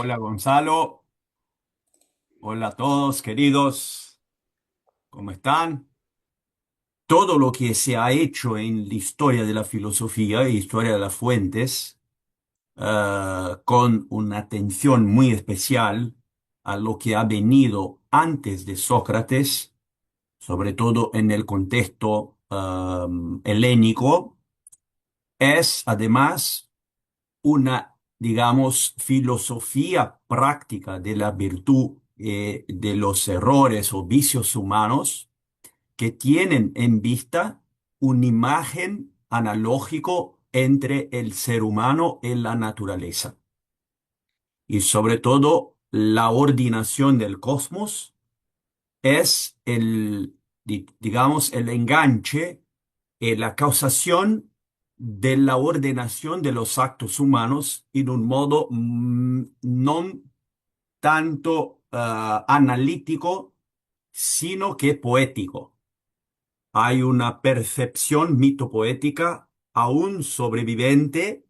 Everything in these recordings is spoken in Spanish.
Hola Gonzalo, hola a todos queridos, ¿cómo están? Todo lo que se ha hecho en la historia de la filosofía e historia de las fuentes, con una atención muy especial a lo que ha venido antes de Sócrates, sobre todo en el contexto helénico, es además una, digamos, filosofía práctica de la virtud, de los errores o vicios humanos que tienen en vista una imagen analógico entre el ser humano y la naturaleza. Y sobre todo, la ordenación del cosmos es digamos, el enganche, la causación de la ordenación de los actos humanos en un modo no tanto analítico, sino que poético. Hay una percepción mitopoética aún sobreviviente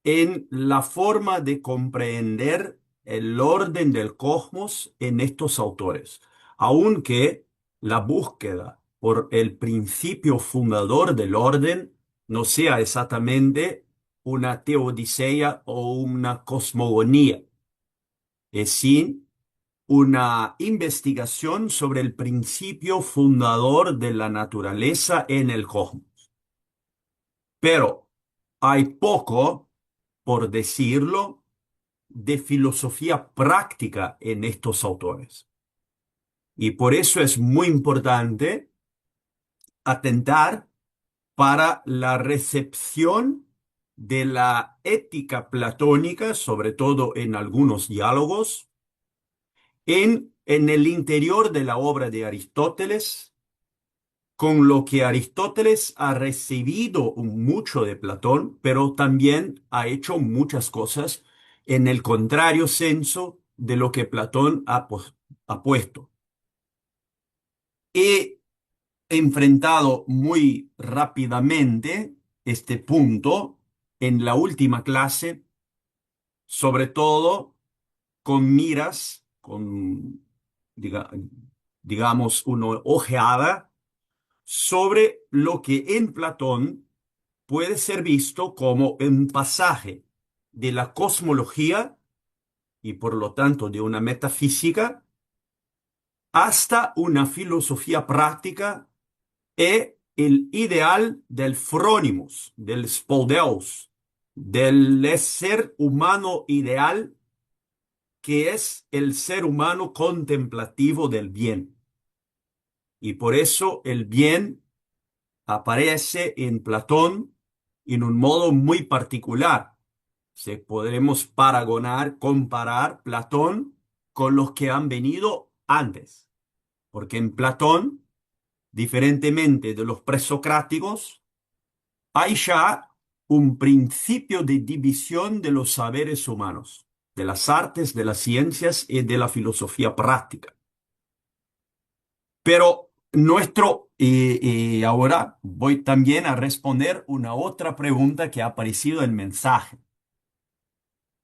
en la forma de comprender el orden del cosmos en estos autores, aunque la búsqueda por el principio fundador del orden no sea exactamente una teodiceea o una cosmogonía, es sin una investigación sobre el principio fundador de la naturaleza en el cosmos. Pero hay poco, por decirlo, de filosofía práctica en estos autores. Y por eso es muy importante atentar para la recepción de la ética platónica, sobre todo en algunos diálogos, en el interior de la obra de Aristóteles, con lo que Aristóteles ha recibido mucho de Platón, pero también ha hecho muchas cosas en el contrario senso de lo que Platón ha puesto. He enfrentado muy rápidamente este punto en la última clase, sobre todo con miras, diga- digamos, una ojeada sobre lo que en Platón puede ser visto como un pasaje de la cosmología y por lo tanto de una metafísica hasta una filosofía práctica e el ideal del Frónimos, del Spoldeus, del ser humano ideal que es el ser humano contemplativo del bien. Y por eso el bien aparece en Platón en un modo muy particular. Se podremos paragonar, comparar Platón con los que han venido antes, porque en Platón, diferentemente de los presocráticos, hay ya un principio de división de los saberes humanos, de las artes, de las ciencias y de la filosofía práctica. Pero ahora voy también a responder una otra pregunta que ha aparecido en el mensaje,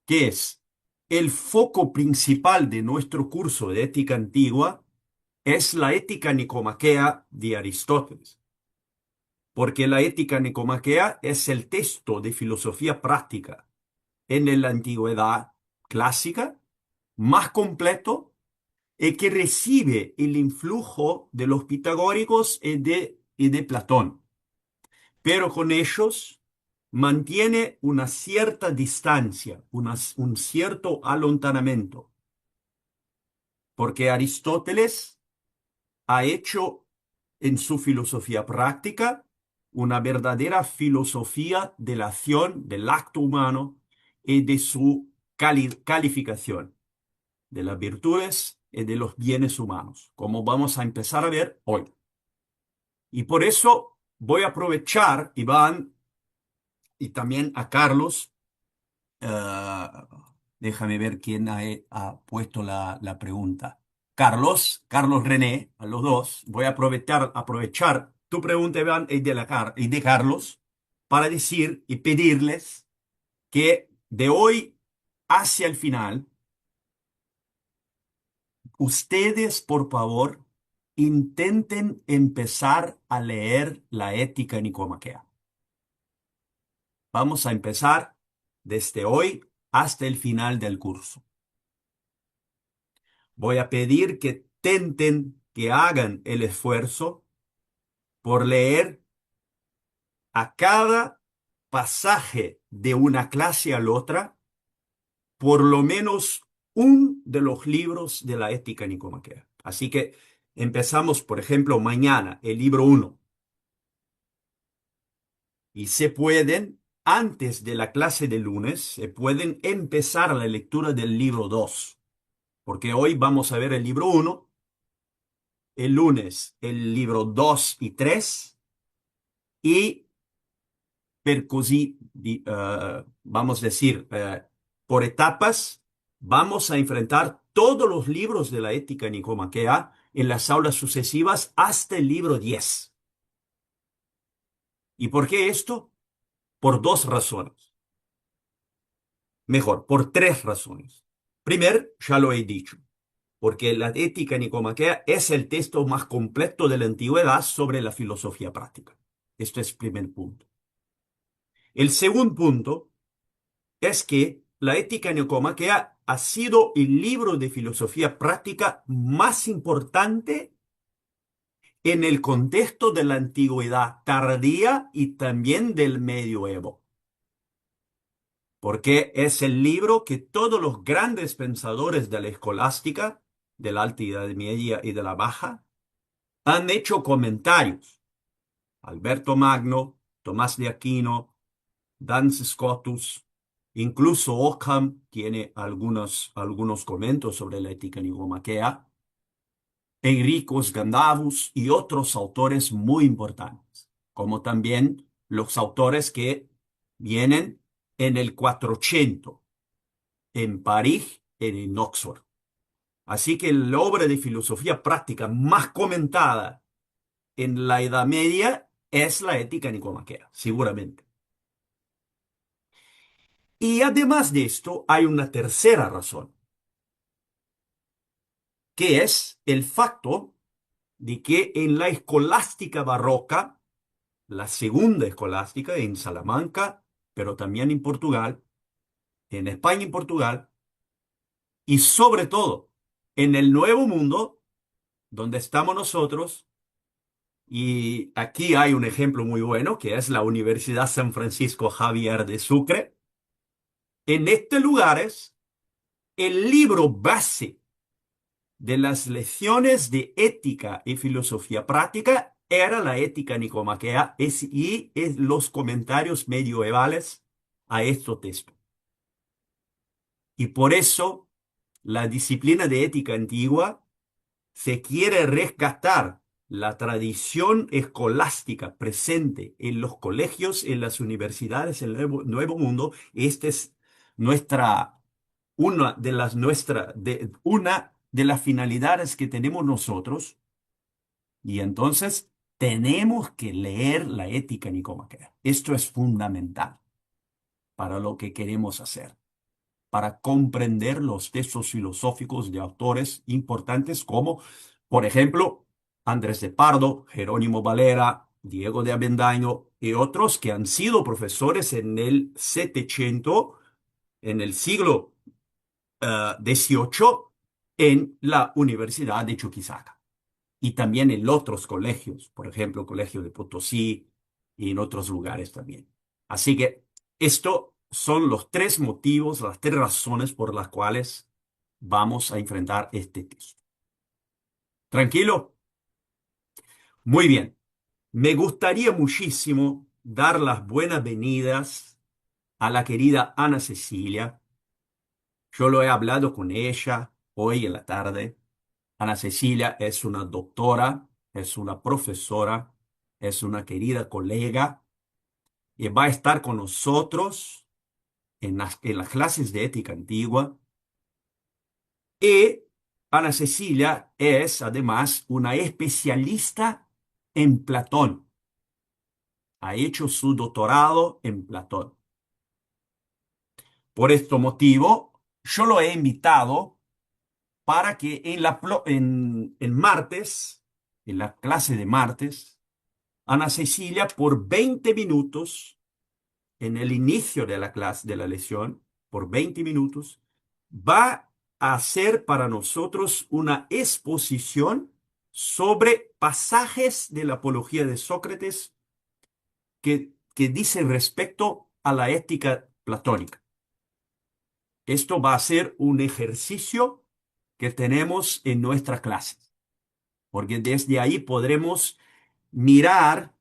que es, el foco principal de nuestro curso de ética antigua es la ética nicomaquea de Aristóteles, porque la ética nicomaquea es el texto de filosofía práctica en la antigüedad clásica más completo y que recibe el influjo de los pitagóricos y de Platón, pero con ellos mantiene una cierta distancia, un cierto alontanamiento, porque Aristóteles ha hecho en su filosofía práctica una verdadera filosofía de la acción, del acto humano y de su calificación de las virtudes y de los bienes humanos, como vamos a empezar a ver hoy. Y por eso voy a aprovechar, Iván, y también a Carlos. eh, Déjame ver quién ha puesto la pregunta. Carlos René, a los dos. Voy a aprovechar tu pregunta, Iván, y de Carlos, para decir y pedirles que de hoy hacia el final, ustedes, por favor, intenten empezar a leer la Ética Nicomaquea. Vamos a empezar desde hoy hasta el final del curso. Voy a pedir que tenten, que hagan el esfuerzo por leer a cada pasaje de una clase a la otra, por lo menos un de los libros de la Ética Nicomaquea. Así que empezamos, por ejemplo, mañana el libro 1. Y se pueden, antes de la clase de lunes, se pueden empezar la lectura del libro 2, porque hoy vamos a ver el libro 1, el lunes el libro 2 y 3, y per così, vamos a decir, por etapas, vamos a enfrentar todos los libros de la Ética Nicomaquea en las aulas sucesivas hasta el libro 10. ¿Y por qué esto? Por dos razones. Mejor, por tres razones. Primero, ya lo he dicho, porque la Ética Nicomaquea es el texto más completo de la antigüedad sobre la filosofía práctica. Esto es el primer punto. El segundo punto es que la Ética Nicomaquea ha sido el libro de filosofía práctica más importante en el contexto de la antigüedad tardía y también del medioevo, porque es el libro que todos los grandes pensadores de la escolástica, de la Alta Edad Media y de la Baja, han hecho comentarios. Alberto Magno, Tomás de Aquino, Duns Scotus, incluso Ockham tiene algunos comentarios sobre la Ética Nicomaquea, Enricus Gandavus y otros autores muy importantes, como también los autores que vienen en el 400, en París, en Oxford. Así que la obra de filosofía práctica más comentada en la Edad Media es la Ética Nicomaquea, seguramente. Y además de esto, hay una tercera razón, que es el facto de que en la escolástica barroca, la segunda escolástica en Salamanca, pero también en Portugal, en España y Portugal, y sobre todo en el Nuevo Mundo, donde estamos nosotros, y aquí hay un ejemplo muy bueno, que es la Universidad San Francisco Javier de Sucre. En estos lugares, el libro base de las lecciones de ética y filosofía práctica era la Ética Nicomaquea y los comentarios medievales a estos textos. Y por eso la disciplina de ética antigua se quiere rescatar la tradición escolástica presente en los colegios, en las universidades, en el Nuevo Mundo. Esta es nuestra, una de las finalidades que tenemos nosotros. Y entonces tenemos que leer la Ética Nicomaquea. Esto es fundamental para lo que queremos hacer, para comprender los textos filosóficos de autores importantes como, por ejemplo, Andrés de Pardo, Jerónimo Valera, Diego de Avendaño y otros que han sido profesores en el 700, en el siglo XVIII, en la Universidad de Chuquisaca. Y también en otros colegios, por ejemplo, el Colegio de Potosí y en otros lugares también. Así que estos son los tres motivos, las tres razones por las cuales vamos a enfrentar este texto. ¿Tranquilo? Muy bien. Me gustaría muchísimo dar las buenas venidas a la querida Ana Cecilia. Yo lo he hablado con ella hoy en la tarde. Ana Cecilia es una doctora, es una profesora, es una querida colega y va a estar con nosotros en las clases de ética antigua. Y Ana Cecilia es además una especialista en Platón. Ha hecho su doctorado en Platón. Por este motivo, yo lo he invitado para que en martes, en la clase de martes, Ana Cecilia por 20 minutos, en el inicio de la clase, de la lección, por 20 minutos, va a hacer para nosotros una exposición sobre pasajes de la apología de Sócrates que dicen respecto a la ética platónica. Esto va a ser un ejercicio que tenemos en nuestra clase, porque desde ahí podremos mirar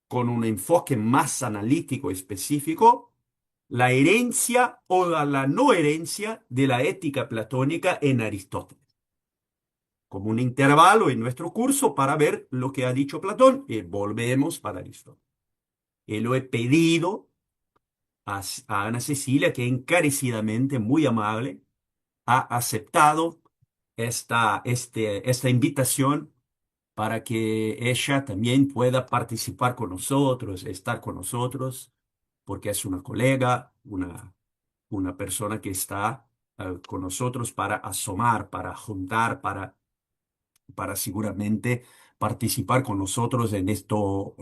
con un enfoque más analítico específico la herencia o la no herencia de la ética platónica en Aristóteles, como un intervalo en nuestro curso para ver lo que ha dicho Platón y volvemos para Aristóteles. Y lo he pedido a Ana Cecilia, que encarecidamente, muy amable, ha aceptado esta invitación para que ella también pueda participar con nosotros, estar con nosotros, porque es una colega, una persona que está con nosotros para asomar, para juntar, para seguramente participar con nosotros en esto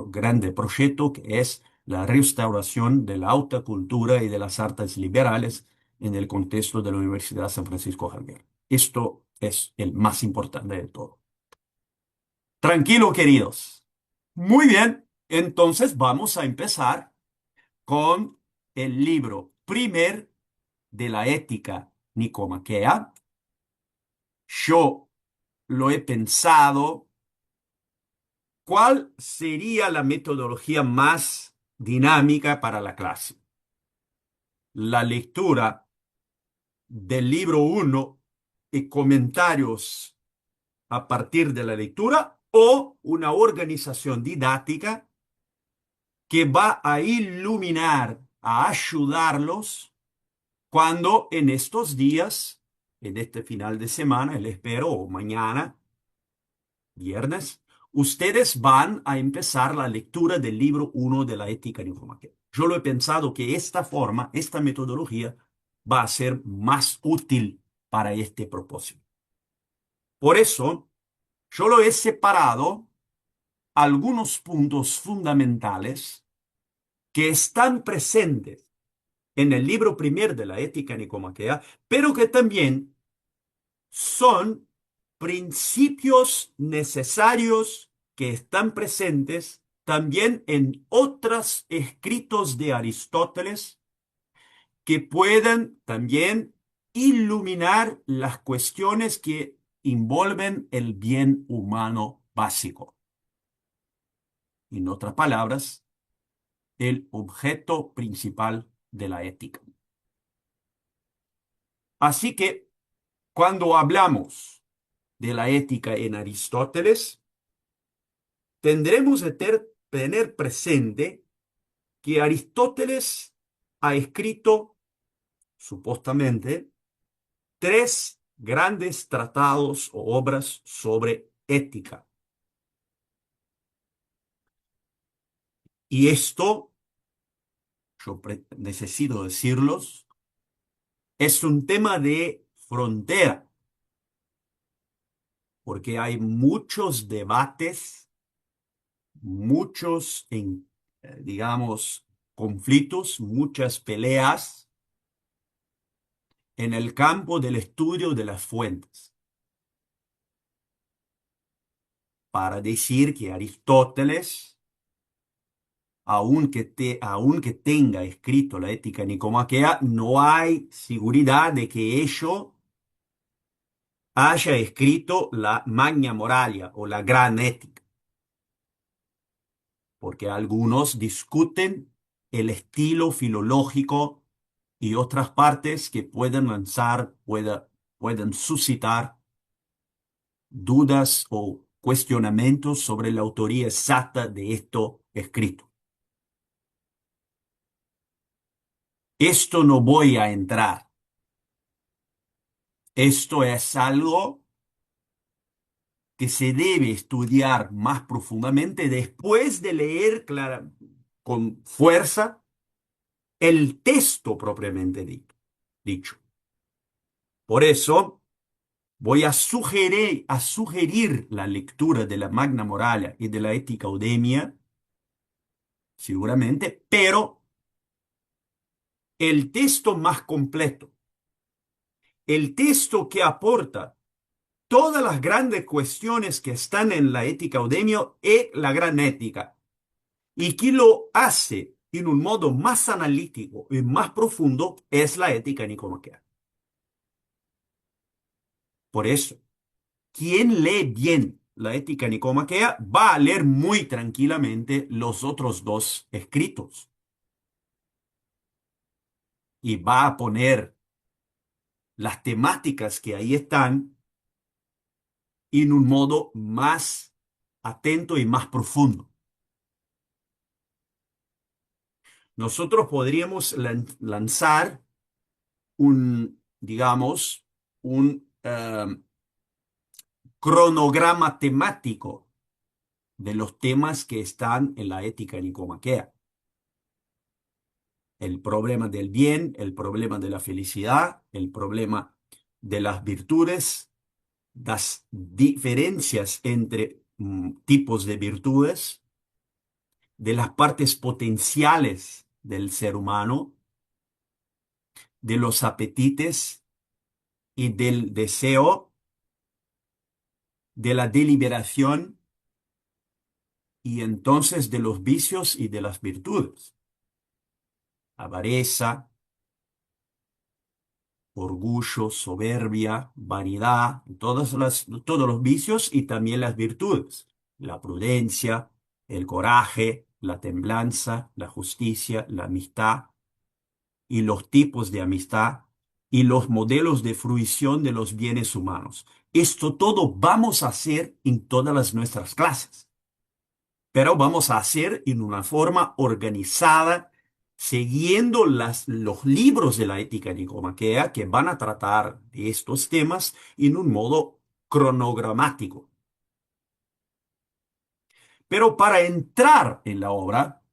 grande proyecto que es la restauración de la alta cultura y de las artes liberales en el contexto de la Universidad San Francisco Javier. Esto es el más importante de todo. Tranquilo, queridos. Muy bien, entonces vamos a empezar con el libro primer de la ética nicomaquea. Yo lo he pensado. ¿Cuál sería la metodología más dinámica para la clase? La lectura del libro uno y comentarios a partir de la lectura o una organización didáctica que va a iluminar, a ayudarlos cuando en estos días, en este final de semana, les espero, o mañana, viernes, ustedes van a empezar la lectura del libro uno de la ética nicomaquea. Yo lo he pensado que esta forma, esta metodología, va a ser más útil para este propósito. Por eso, yo lo he separado algunos puntos fundamentales que están presentes en el libro primero de la ética nicomaquea, pero que también son principios necesarios que están presentes también en otros escritos de Aristóteles que puedan también iluminar las cuestiones que envuelven el bien humano básico. En otras palabras, el objeto principal de la ética. Así que cuando hablamos de la ética en Aristóteles, tendremos que tener presente que Aristóteles ha escrito, supuestamente, tres grandes tratados o obras sobre ética. Y esto, yo necesito decirlos, es un tema de frontera, porque hay muchos debates, muchos, digamos, conflictos, muchas peleas en el campo del estudio de las fuentes, para decir que Aristóteles, aunque tenga escrito la ética nicomaquea, no hay seguridad de que ello haya escrito la Magna Moralia o la Gran Ética, porque algunos discuten el estilo filológico y otras partes que pueden lanzar, pueden suscitar dudas o cuestionamientos sobre la autoría exacta de esto escrito. Esto no voy a entrar. Esto es algo que se debe estudiar más profundamente después de leer con fuerza el texto propiamente dicho. dicho. Por eso voy a sugerir la lectura de la Magna Moralia y de la Ética Eudemia, seguramente, pero el texto más completo, el texto que aporta todas las grandes cuestiones que están en la Ética Eudemia es la Gran Ética, y que lo hace en un modo más analítico y más profundo es la Ética Nicomaquea. Por eso, quien lee bien la Ética Nicomaquea va a leer muy tranquilamente los otros dos escritos y va a poner las temáticas que ahí están en un modo más atento y más profundo. Nosotros podríamos lanzar digamos, un cronograma temático de los temas que están en la Ética Nicomaquea. El problema del bien, el problema de la felicidad, el problema de las virtudes, las diferencias entre tipos de virtudes, de las partes potenciales del ser humano, de los apetites y del deseo, de la deliberación y entonces de los vicios y de las virtudes. Avareza, orgullo, soberbia, vanidad, todos los vicios y también las virtudes, la prudencia, el coraje, la templanza, la justicia, la amistad y los tipos de amistad y los modelos de fruición de los bienes humanos. Esto todo vamos a hacer en todas nuestras clases, pero vamos a hacer en una forma organizada, siguiendo los libros de la Ética Nicomaquea que van a tratar de estos temas en un modo cronogramático. Pero para entrar en la obra,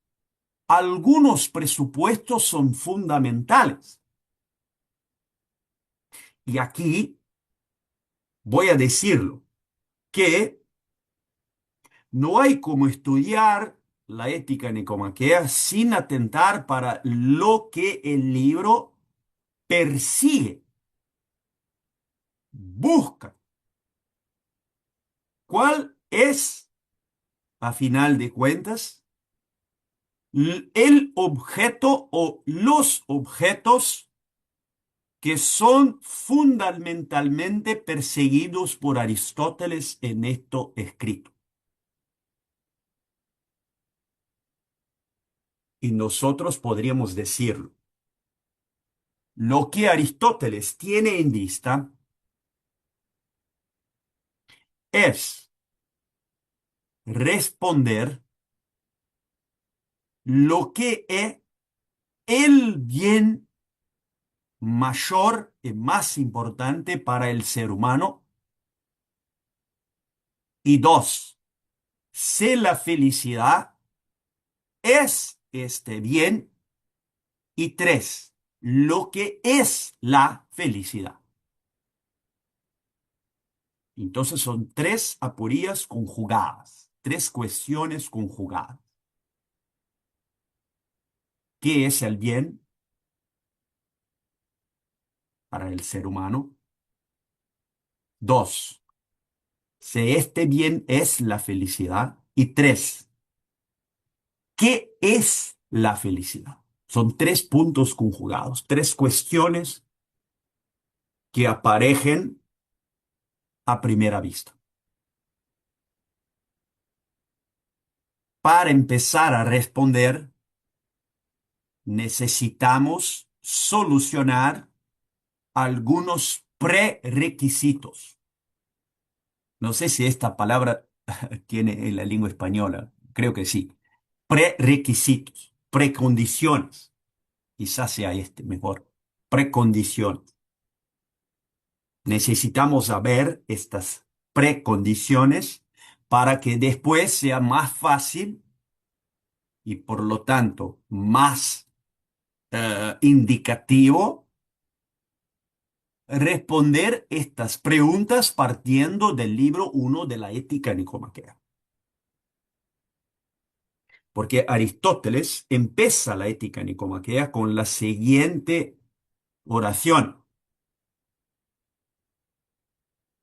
algunos presupuestos son fundamentales. Y aquí voy a decirlo, que no hay como estudiar la Ética Nicomaquea sin atentar para lo que el libro persigue, busca. ¿Cuál es, a final de cuentas, el objeto o los objetos que son fundamentalmente perseguidos por Aristóteles en esto escrito? Y nosotros podríamos decirlo. Lo que Aristóteles tiene en vista es responder lo que es el bien mayor y más importante para el ser humano. Y dos, si la felicidad es este bien. Y tres, lo que es la felicidad. Entonces son tres aporías conjugadas, tres cuestiones conjugadas. ¿Qué es el bien para el ser humano? Dos, si este bien es la felicidad. Y tres, ¿qué es la felicidad? Son tres puntos conjugados, tres cuestiones que aparecen a primera vista. Para empezar a responder, necesitamos solucionar algunos prerequisitos. No sé si esta palabra tiene en la lengua española, creo que sí. Prerequisitos, precondiciones. Quizás sea este mejor. Precondiciones. Necesitamos saber estas precondiciones para que después sea más fácil y por lo tanto más indicativo responder estas preguntas partiendo del libro uno de la Ética Nicomaquea. Porque Aristóteles empieza la Ética Nicomaquea con la siguiente oración.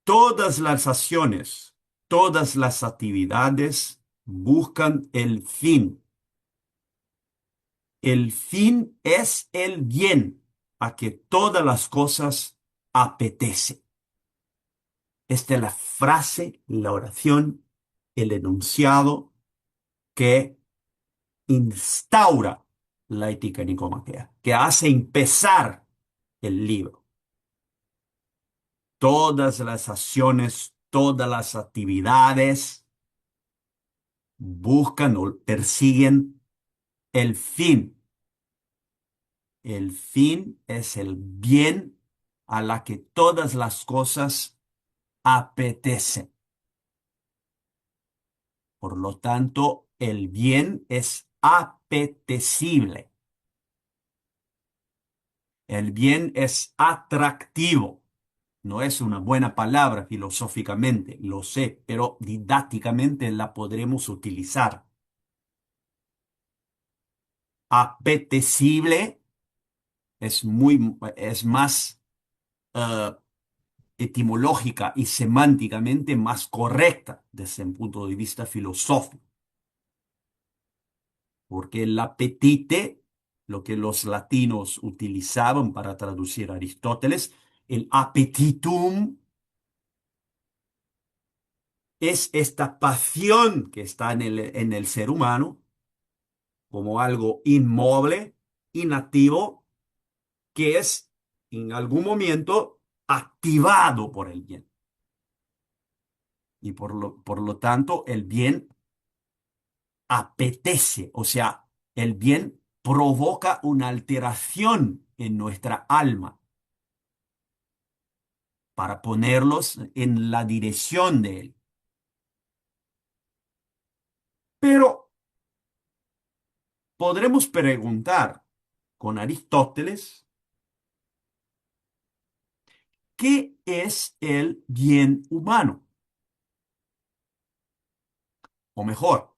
Todas las acciones, todas las actividades buscan el fin. El fin es el bien a que todas las cosas apetecen. Esta es la frase, la oración, el enunciado que instaura la ética nicomaquea, que hace empezar el libro. Todas las acciones, todas las actividades buscan o persiguen el fin. El fin es el bien a la que todas las cosas apetecen. Por lo tanto, el bien es apetecible. El bien es atractivo. No es una buena palabra filosóficamente, lo sé, pero didácticamente la podremos utilizar. Apetecible es más eh, etimológica y semánticamente más correcta desde un punto de vista filosófico, porque el apetite, lo que los latinos utilizaban para traducir a Aristóteles, el appetitum es esta pasión que está en el ser humano como algo inmoble, inactivo, que es en algún momento activado por el bien. Y por lo tanto, el bien apetece, o sea, el bien provoca una alteración en nuestra alma para ponerlos en la dirección de él. Pero podremos preguntar con Aristóteles, ¿qué es el bien humano? O mejor,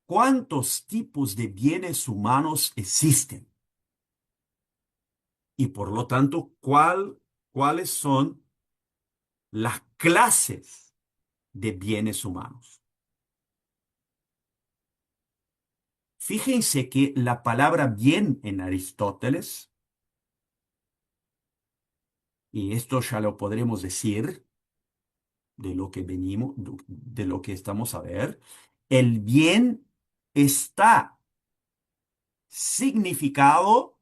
¿cuántos tipos de bienes humanos existen? Y por lo tanto, ¿cuáles son las clases de bienes humanos? Fíjense que la palabra bien en Aristóteles, y esto ya lo podremos decir de lo que venimos, de lo que estamos a ver, el bien está significado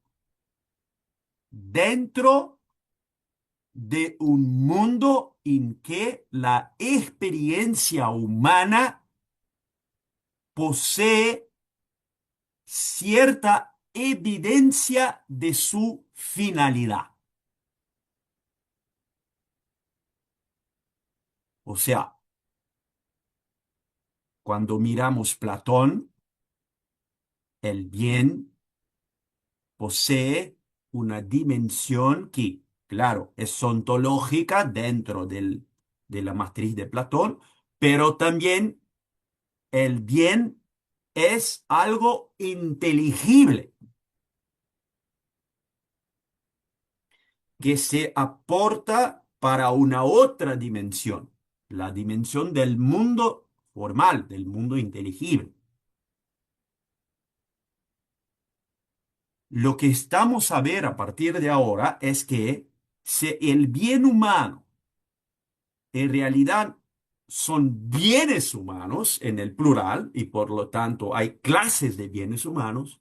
dentro de un mundo en que la experiencia humana posee cierta evidencia de su finalidad. O sea, cuando miramos Platón, el bien posee una dimensión que, claro, es ontológica dentro de la matriz de Platón, pero también el bien es algo inteligible que se aporta para una otra dimensión, la dimensión del mundo formal, del mundo inteligible. Lo que estamos a ver a partir de ahora es que si el bien humano en realidad son bienes humanos en el plural y por lo tanto hay clases de bienes humanos,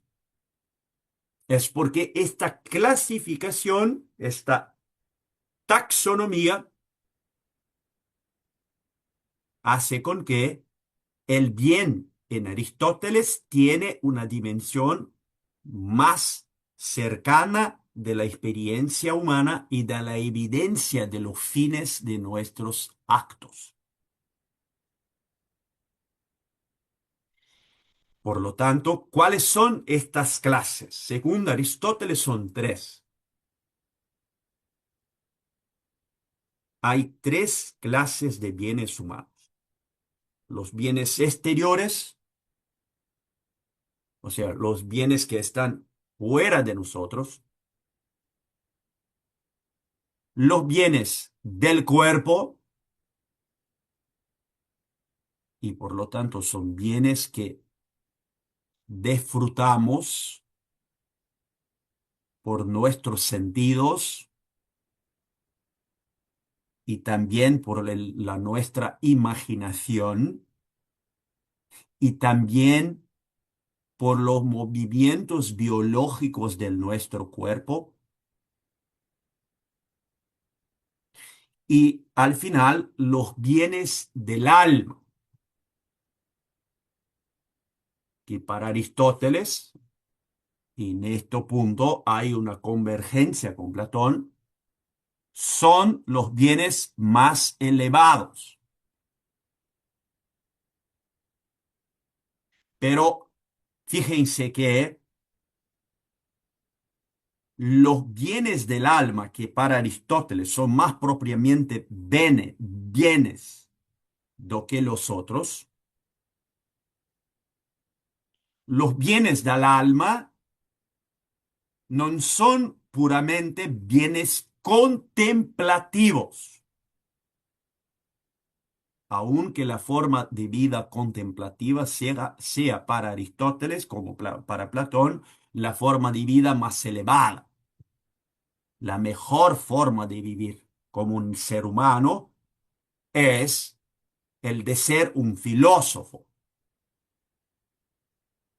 es porque esta clasificación, esta taxonomía hace con que el bien en Aristóteles tiene una dimensión más cercana de la experiencia humana y de la evidencia de los fines de nuestros actos. Por lo tanto, ¿cuáles son estas clases? Según Aristóteles son tres. hay tres clases de bienes humanos. Los bienes exteriores, o sea, los bienes que están fuera de nosotros, los bienes del cuerpo, y por lo tanto son bienes que disfrutamos por nuestros sentidos y también por la nuestra imaginación y también por los movimientos biológicos de nuestro cuerpo. Y al final, los bienes del alma, que para Aristóteles, y en este punto hay una convergencia con Platón, son los bienes más elevados. Pero fíjense que los bienes del alma, que para Aristóteles son más propiamente bienes do que los otros, los bienes del alma no son puramente bienes contemplativos, aunque la forma de vida contemplativa sea para Aristóteles, como para Platón, la forma de vida más elevada, la mejor forma de vivir como un ser humano es el de ser un filósofo.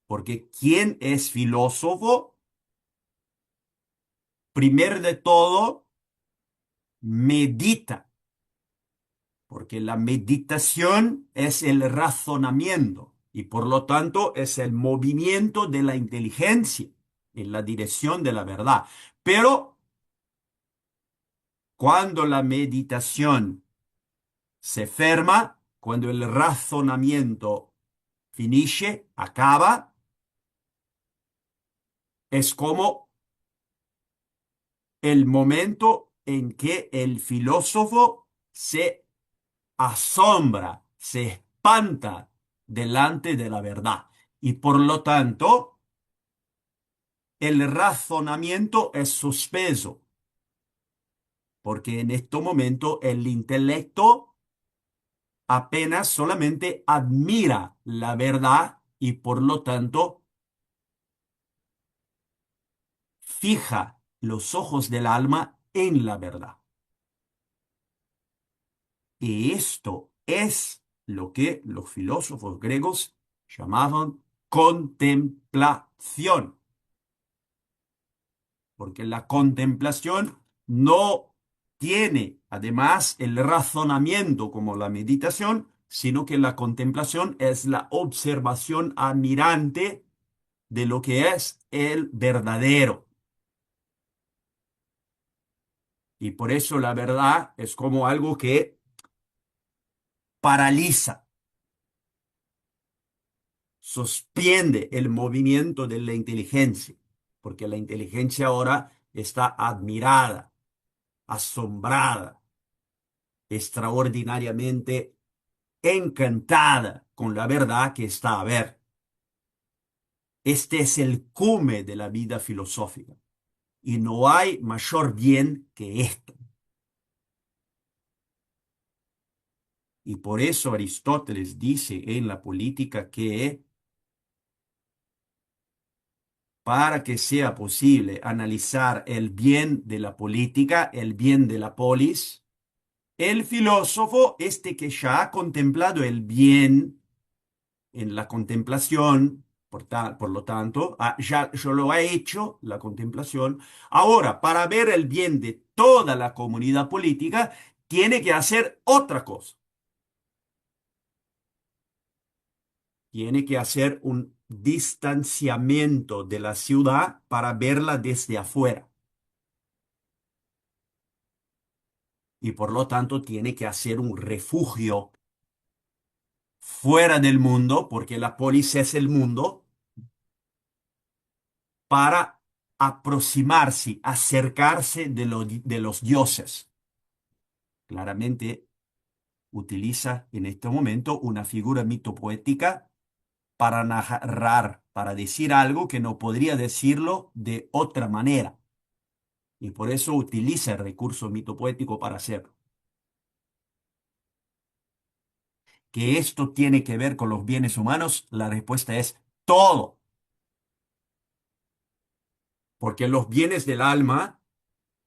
Porque ¿quién es filósofo? Primero de todo, medita, porque la meditación es el razonamiento y por lo tanto es el movimiento de la inteligencia en la dirección de la verdad. Pero cuando la meditación se ferma, cuando el razonamiento finisce, acaba, es como el momento en que el filósofo se asombra, se espanta delante de la verdad. Y por lo tanto, el razonamiento es suspenso, porque en este momento el intelecto apenas solamente admira la verdad y por lo tanto fija los ojos del alma en la verdad. Y esto es lo que los filósofos griegos llamaban contemplación, porque la contemplación no tiene además el razonamiento como la meditación, sino que la contemplación es la observación admirante de lo que es el verdadero. Y por eso la verdad es como algo que paraliza, sostiene el movimiento de la inteligencia, porque la inteligencia ahora está admirada, asombrada, extraordinariamente encantada con la verdad que está a ver. Este es el cume de la vida filosófica y no hay mayor bien que esto. Y por eso Aristóteles dice en la política que para que sea posible analizar el bien de la política, el bien de la polis, el filósofo, este que ya ha contemplado el bien en la contemplación, por lo tanto, ya lo ha hecho, la contemplación, ahora para ver el bien de toda la comunidad política, tiene que hacer otra cosa. Tiene que hacer un distanciamiento de la ciudad para verla desde afuera. Y por lo tanto tiene que hacer un refugio fuera del mundo, porque la polis es el mundo, para aproximarse, acercarse de los dioses. Claramente utiliza en este momento una figura mitopoética para narrar, para decir algo que no podría decirlo de otra manera. Y por eso utiliza el recurso mitopoético para hacerlo. ¿Que esto tiene que ver con los bienes humanos? La respuesta es todo. Porque los bienes del alma,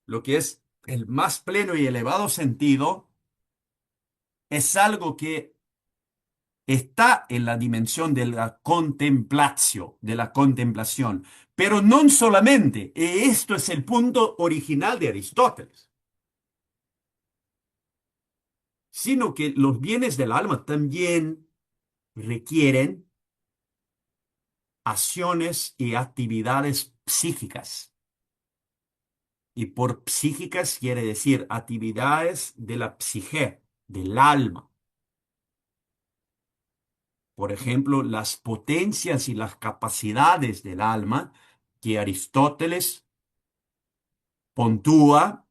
lo que es el más pleno y elevado sentido, es algo que está en la dimensión de la contemplatio, de la contemplación. Pero no solamente, esto es el punto original de Aristóteles, sino que los bienes del alma también requieren acciones y actividades psíquicas. Y por psíquicas quiere decir actividades de la psique, del alma. Por ejemplo, las potencias y las capacidades del alma que Aristóteles puntúa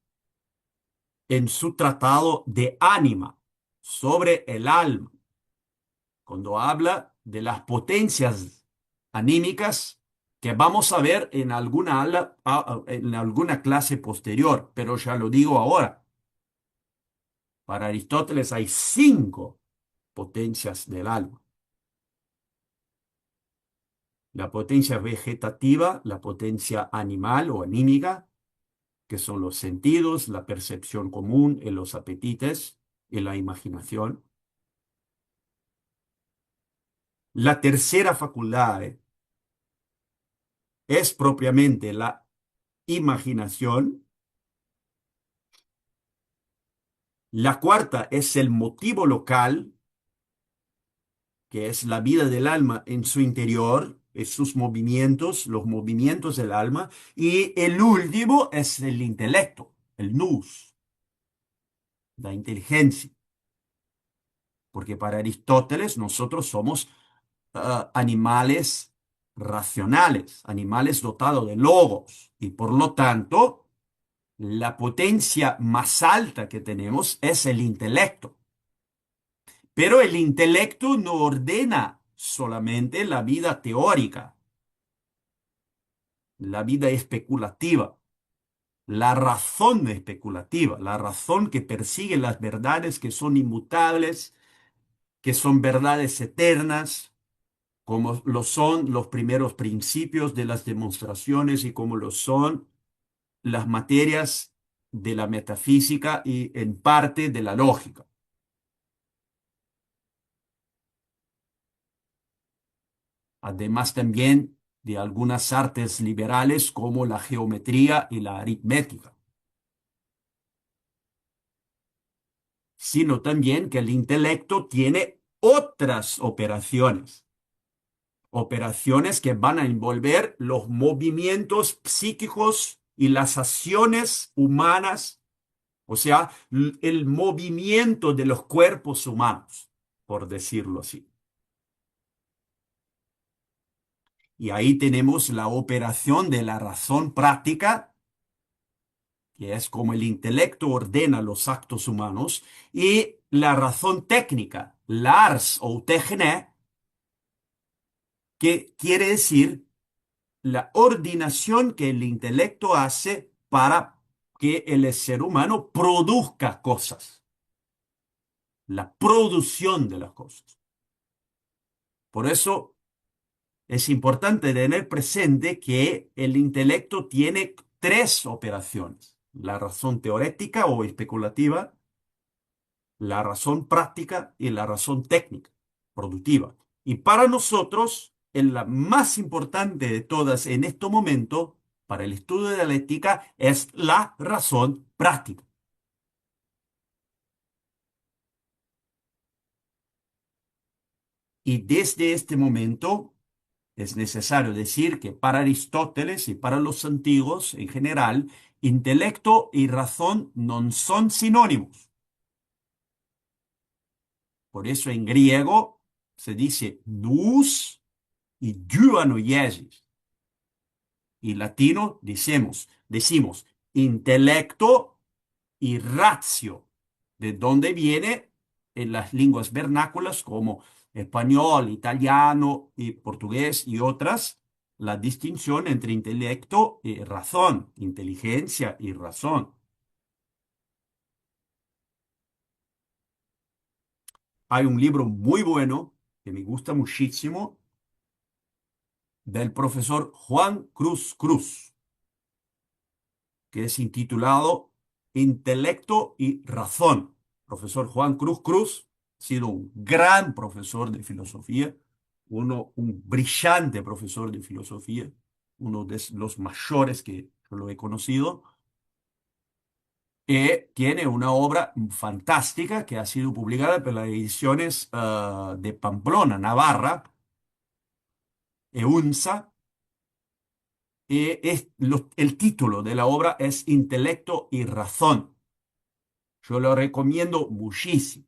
en su tratado de ánima sobre el alma, cuando habla de las potencias anímicas que vamos a ver en en alguna clase posterior, pero ya lo digo ahora. Para Aristóteles hay 5 potencias del alma. La potencia vegetativa, la potencia animal o anímica, que son los sentidos, la percepción común y los apetites y la imaginación. La tercera facultad es propiamente la imaginación. La cuarta es el motivo local, que es la vida del alma en su interior, es sus movimientos, los movimientos del alma. Y el último es el intelecto, el nous, la inteligencia. Porque para Aristóteles nosotros somos animales racionales, animales dotados de logos. Y por lo tanto, la potencia más alta que tenemos es el intelecto. Pero el intelecto no ordena solamente la vida teórica, la vida especulativa, la razón especulativa, la razón que persigue las verdades que son inmutables, que son verdades eternas, como lo son los primeros principios de las demostraciones y como lo son las materias de la metafísica y en parte de la lógica. Además también de algunas artes liberales como la geometría y la aritmética, sino también que el intelecto tiene otras operaciones, operaciones que van a envolver los movimientos psíquicos y las acciones humanas, o sea, el movimiento de los cuerpos humanos, por decirlo así. Y ahí tenemos la operación de la razón práctica, que es como el intelecto ordena los actos humanos, y la razón técnica, l'ars o téchne, que quiere decir la ordinación que el intelecto hace para que el ser humano produzca cosas, la producción de las cosas. Por eso es importante tener presente que el intelecto tiene 3 operaciones: la razón teorética o especulativa, la razón práctica y la razón técnica, productiva. Y para nosotros, la más importante de todas en este momento, para el estudio de la ética, es la razón práctica. Y desde este momento es necesario decir que para Aristóteles y para los antiguos en general, intelecto y razón no son sinónimos. Por eso en griego se dice nous y dyanoiesis. Y decimos intelecto y ratio. de dónde viene en las lenguas vernáculas como español, italiano y portugués y otras, la distinción entre intelecto y razón, inteligencia y razón. Hay un libro muy bueno que me gusta muchísimo del profesor Juan Cruz Cruz, que es intitulado Intelecto y Razón. Profesor Juan Cruz Cruz ha sido un gran profesor de filosofía, un brillante profesor de filosofía, uno de los mayores que yo lo he conocido, y tiene una obra fantástica que ha sido publicada por las ediciones de Pamplona, Navarra, EUNSA, y el título de la obra es Intelecto y Razón. Yo lo recomiendo muchísimo,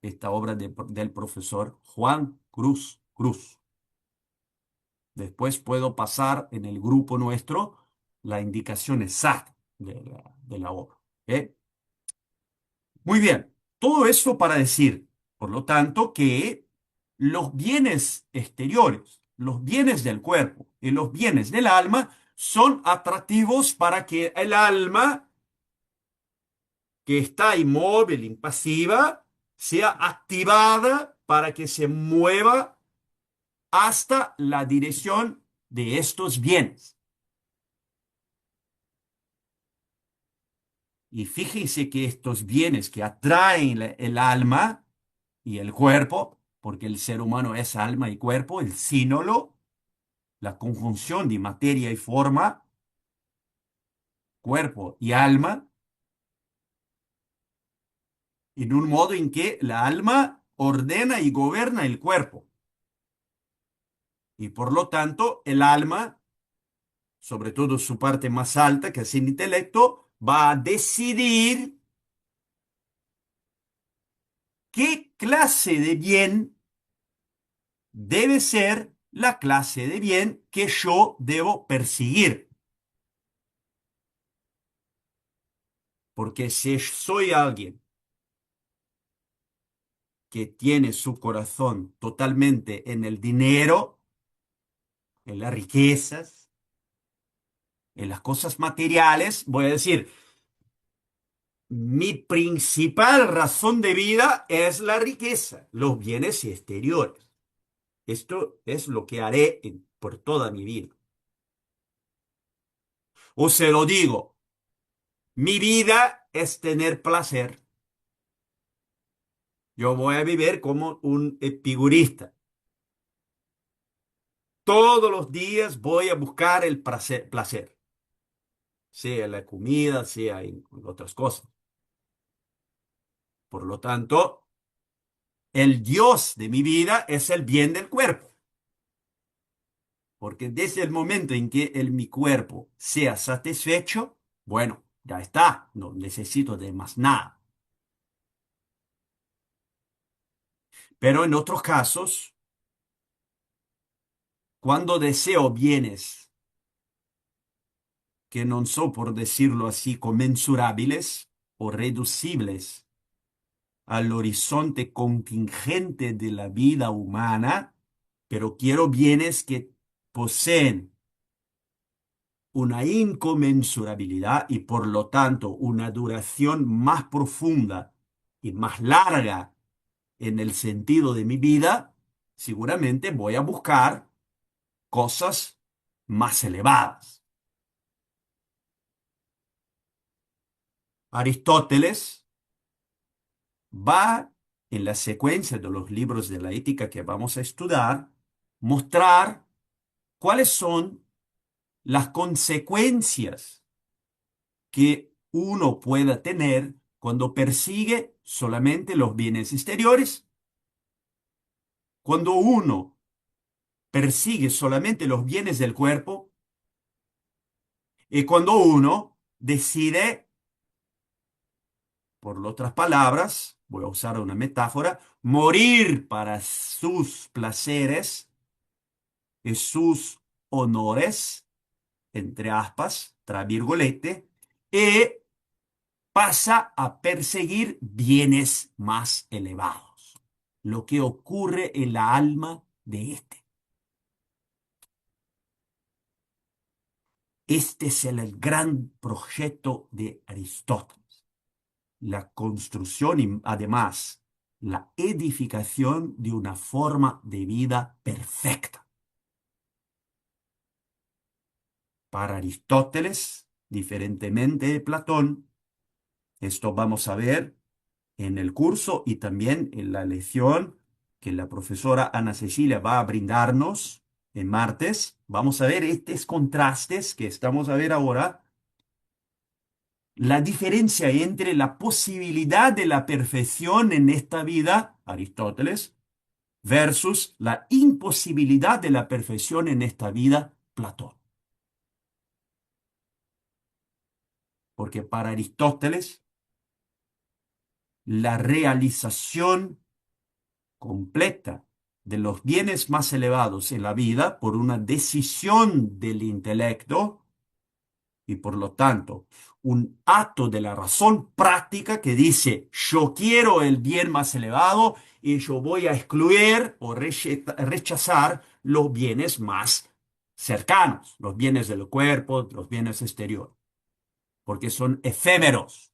esta obra del profesor Juan Cruz Cruz. Después puedo pasar en el grupo nuestro la indicación exacta de la obra. ¿Eh? Muy bien, todo eso para decir, por lo tanto, que los bienes exteriores, los bienes del cuerpo y los bienes del alma son atractivos para que el alma, que está inmóvil, impasiva, sea activada para que se mueva hasta la dirección de estos bienes. Y fíjense que estos bienes que atraen el alma y el cuerpo, porque el ser humano es alma y cuerpo, el sínolo, la conjunción de materia y forma, cuerpo y alma, en un modo en que la alma ordena y gobierna el cuerpo. Y por lo tanto, el alma, sobre todo su parte más alta, que es el intelecto, va a decidir qué clase de bien debe ser la clase de bien que yo debo perseguir. Porque si soy alguien que tiene su corazón totalmente en el dinero, en las riquezas, en las cosas materiales, voy a decir, mi principal razón de vida es la riqueza, los bienes exteriores. Esto es lo que haré por toda mi vida. O se lo digo, mi vida es tener placer. Yo voy a vivir como un epigurista. Todos los días voy a buscar el placer, sea en la comida, sea en otras cosas. Por lo tanto, el Dios de mi vida es el bien del cuerpo. Porque desde el momento en que mi cuerpo sea satisfecho, bueno, ya está, no necesito de más nada. Pero en otros casos, cuando deseo bienes que no son, por decirlo así, commensurables o reducibles al horizonte contingente de la vida humana, pero quiero bienes que poseen una inconmensurabilidad y por lo tanto una duración más profunda y más larga en el sentido de mi vida, seguramente voy a buscar cosas más elevadas. Aristóteles va en la secuencia de los libros de la ética que vamos a estudiar, mostrar cuáles son las consecuencias que uno pueda tener cuando persigue solamente los bienes exteriores, cuando uno persigue solamente los bienes del cuerpo y cuando uno decide, por otras palabras, voy a usar una metáfora, morir para sus placeres y sus honores, entre aspas, tra virgolette, y pasa a perseguir bienes más elevados, lo que ocurre en la alma de este. Este es el gran proyecto de Aristóteles, la construcción y además la edificación de una forma de vida perfecta. Para Aristóteles, diferentemente de Platón, esto vamos a ver en el curso y también en la lección que la profesora Ana Cecilia va a brindarnos en martes. Vamos a ver estos contrastes que estamos a ver ahora, la diferencia entre la posibilidad de la perfección en esta vida, Aristóteles, versus la imposibilidad de la perfección en esta vida, Platón. Porque para Aristóteles, la realización completa de los bienes más elevados en la vida por una decisión del intelecto y por lo tanto un acto de la razón práctica que dice yo quiero el bien más elevado y yo voy a excluir o rechazar los bienes más cercanos, los bienes del cuerpo, los bienes exteriores, porque son efímeros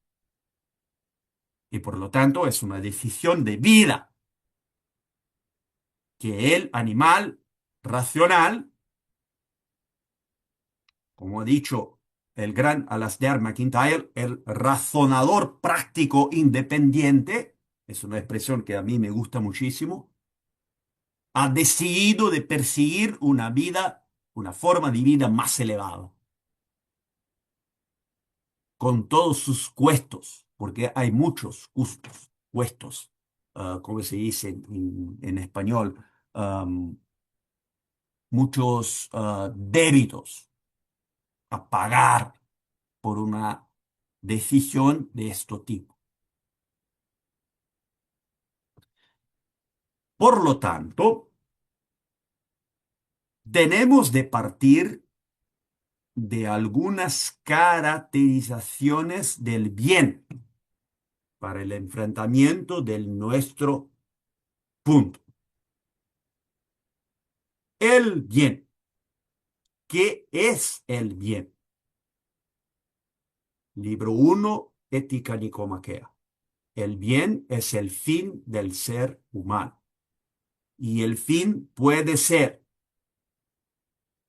y por lo tanto es una decisión de vida que el animal racional, como ha dicho el gran Alasdair MacIntyre, el razonador práctico independiente, es una expresión que a mí me gusta muchísimo, ha decidido de perseguir una vida, una forma de vida más elevada, con todos sus cuestos, porque hay muchos costos, cuestos, ¿cómo se dice en español? Um, muchos débitos a pagar por una decisión de este tipo. Por lo tanto, tenemos de partir de algunas caracterizaciones del bien para el enfrentamiento del nuestro punto. El bien. ¿Qué es el bien? Libro 1, Ética Nicomaquea. El bien es el fin del ser humano. Y el fin puede ser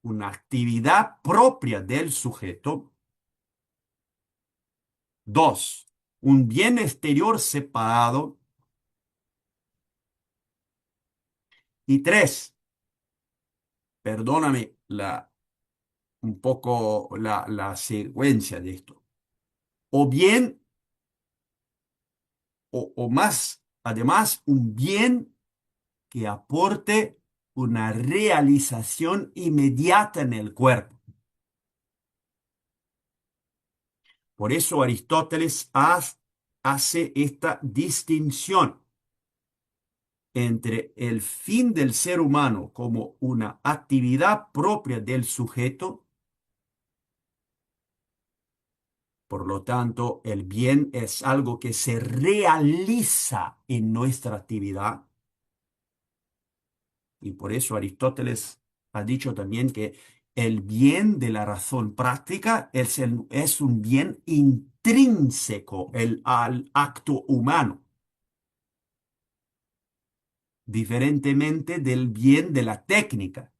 una actividad propia del sujeto. Dos, un bien exterior separado. Y tres, perdóname un poco la secuencia de esto. O bien, o más, además, un bien que aporte una realización inmediata en el cuerpo. Por eso Aristóteles hace esta distinción entre el fin del ser humano como una actividad propia del sujeto. Por lo tanto, el bien es algo que se realiza en nuestra actividad. Y por eso Aristóteles ha dicho también que el bien de la razón práctica es un bien intrínseco al acto humano, diferentemente del bien de la técnica,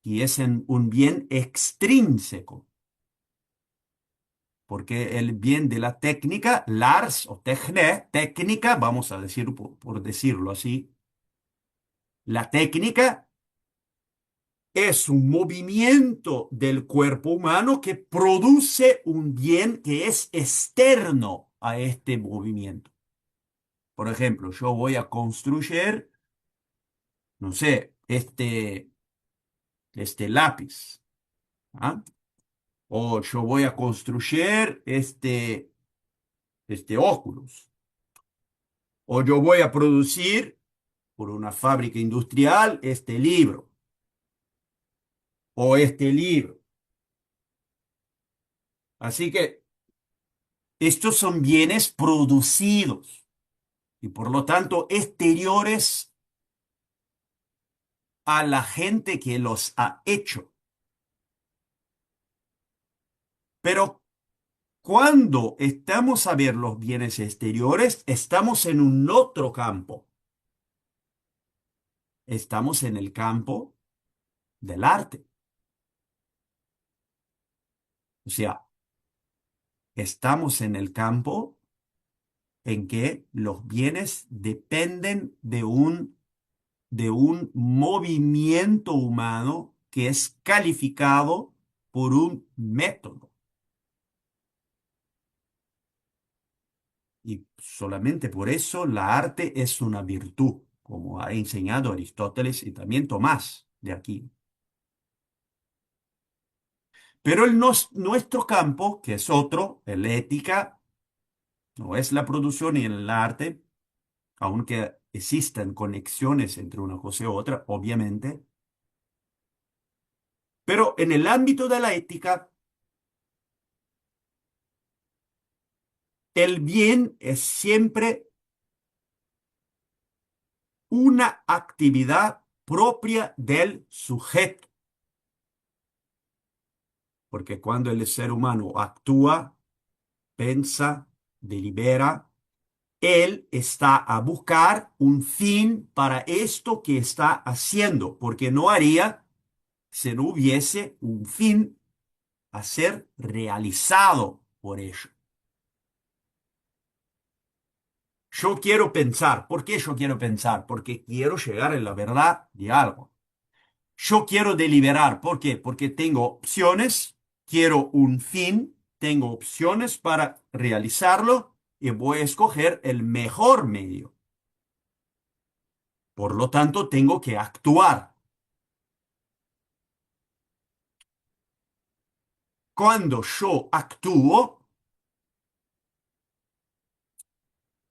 y es un bien extrínseco. Porque el bien de la técnica, Lars o techne, técnica, vamos a decir por decirlo así, la técnica es un movimiento del cuerpo humano que produce un bien que es externo a este movimiento. Por ejemplo, yo voy a construir, no sé, este lápiz, ¿ah? O yo voy a construir este óculos. O yo voy a producir por una fábrica industrial este libro o este libro. Así que Estos son bienes producidos y por lo tanto exteriores a la gente que los ha hecho. Pero cuando estamos a ver los bienes exteriores, estamos en un otro campo. Estamos en el campo del arte. O sea, estamos en el campo en que los bienes dependen de un movimiento humano que es calificado por un método. Y solamente por eso la arte es una virtud, como ha enseñado Aristóteles y también Tomás de Aquino. Pero nuestro campo, que es otro, el ética, no es la producción y el arte, aunque existan conexiones entre una cosa y otra, obviamente. Pero en el ámbito de la ética, el bien es siempre una actividad propia del sujeto, porque cuando el ser humano actúa, piensa, delibera, él está a buscar un fin para esto que está haciendo, porque no haría si no hubiese un fin a ser realizado por ello. Yo quiero pensar. ¿Por qué yo quiero pensar? Porque quiero llegar a la verdad de algo. Yo quiero deliberar. ¿Por qué? Porque tengo opciones, quiero un fin, tengo opciones para realizarlo y voy a escoger el mejor medio. Por lo tanto, tengo que actuar. Cuando yo actúo,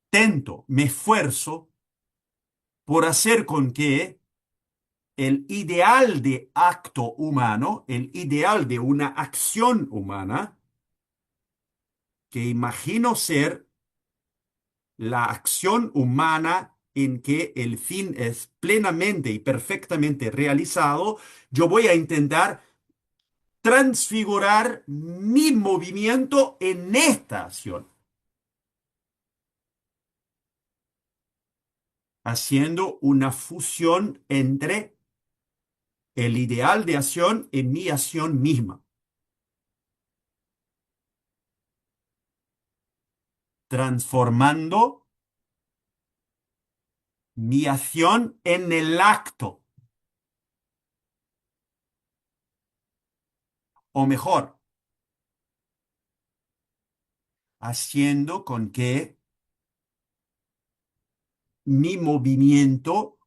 tento, me esfuerzo por hacer con que el ideal de acto humano, el ideal de una acción humana, que imagino ser la acción humana en que el fin es plenamente y perfectamente realizado, yo voy a intentar transfigurar mi movimiento en esta acción, haciendo una fusión entre el ideal de acción y mi acción misma, transformando mi acción en el acto, o mejor, haciendo con que mi movimiento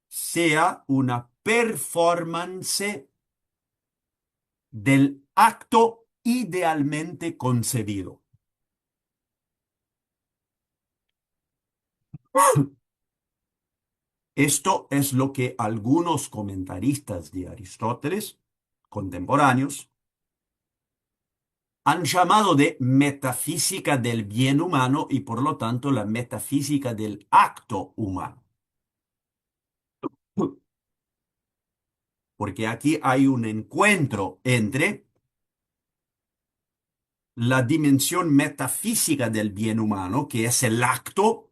sea una performance del acto idealmente concebido. Esto es lo que algunos comentaristas de Aristóteles contemporáneos han llamado de metafísica del bien humano y por lo tanto la metafísica del acto humano. Porque aquí hay un encuentro entre la dimensión metafísica del bien humano, que es el acto.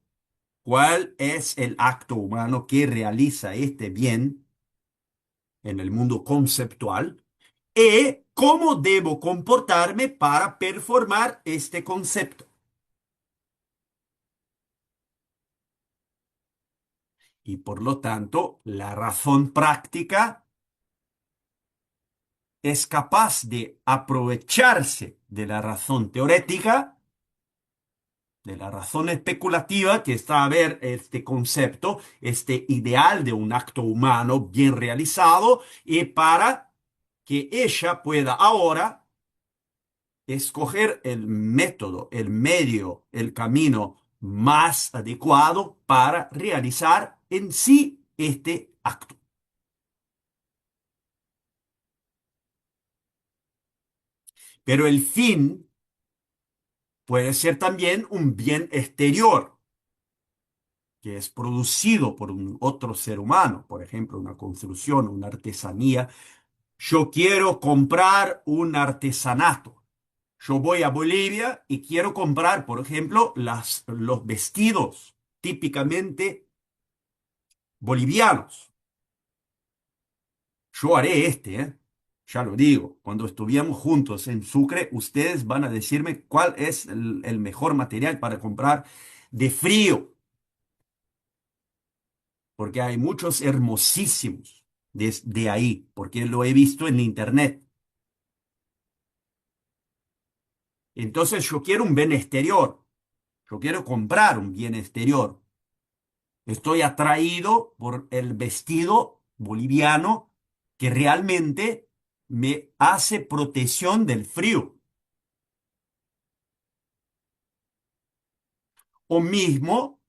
¿Cuál es el acto humano que realiza este bien en el mundo conceptual? ¿Y cómo debo comportarme para performar este concepto? Y por lo tanto, la razón práctica es capaz de aprovecharse de la razón teorética, de la razón especulativa, que está a ver este concepto, este ideal de un acto humano bien realizado, y para que ella pueda ahora escoger el método, el medio, el camino más adecuado para realizar en sí este acto. Pero el fin Puede ser también un bien exterior, que es producido por un otro ser humano, por ejemplo, una construcción, una artesanía. Yo quiero comprar un artesanato. Yo voy a Bolivia y quiero comprar, por ejemplo, los vestidos típicamente bolivianos. Yo haré este, ¿eh? Ya lo digo, cuando estuvimos juntos en Sucre, ustedes van a decirme cuál es el mejor material para comprar de frío, porque hay muchos hermosísimos desde ahí, porque lo he visto en internet. Entonces yo quiero un bien exterior, yo quiero comprar un bien exterior. Estoy atraído por el vestido boliviano que realmente me hace protección del frío. O mismo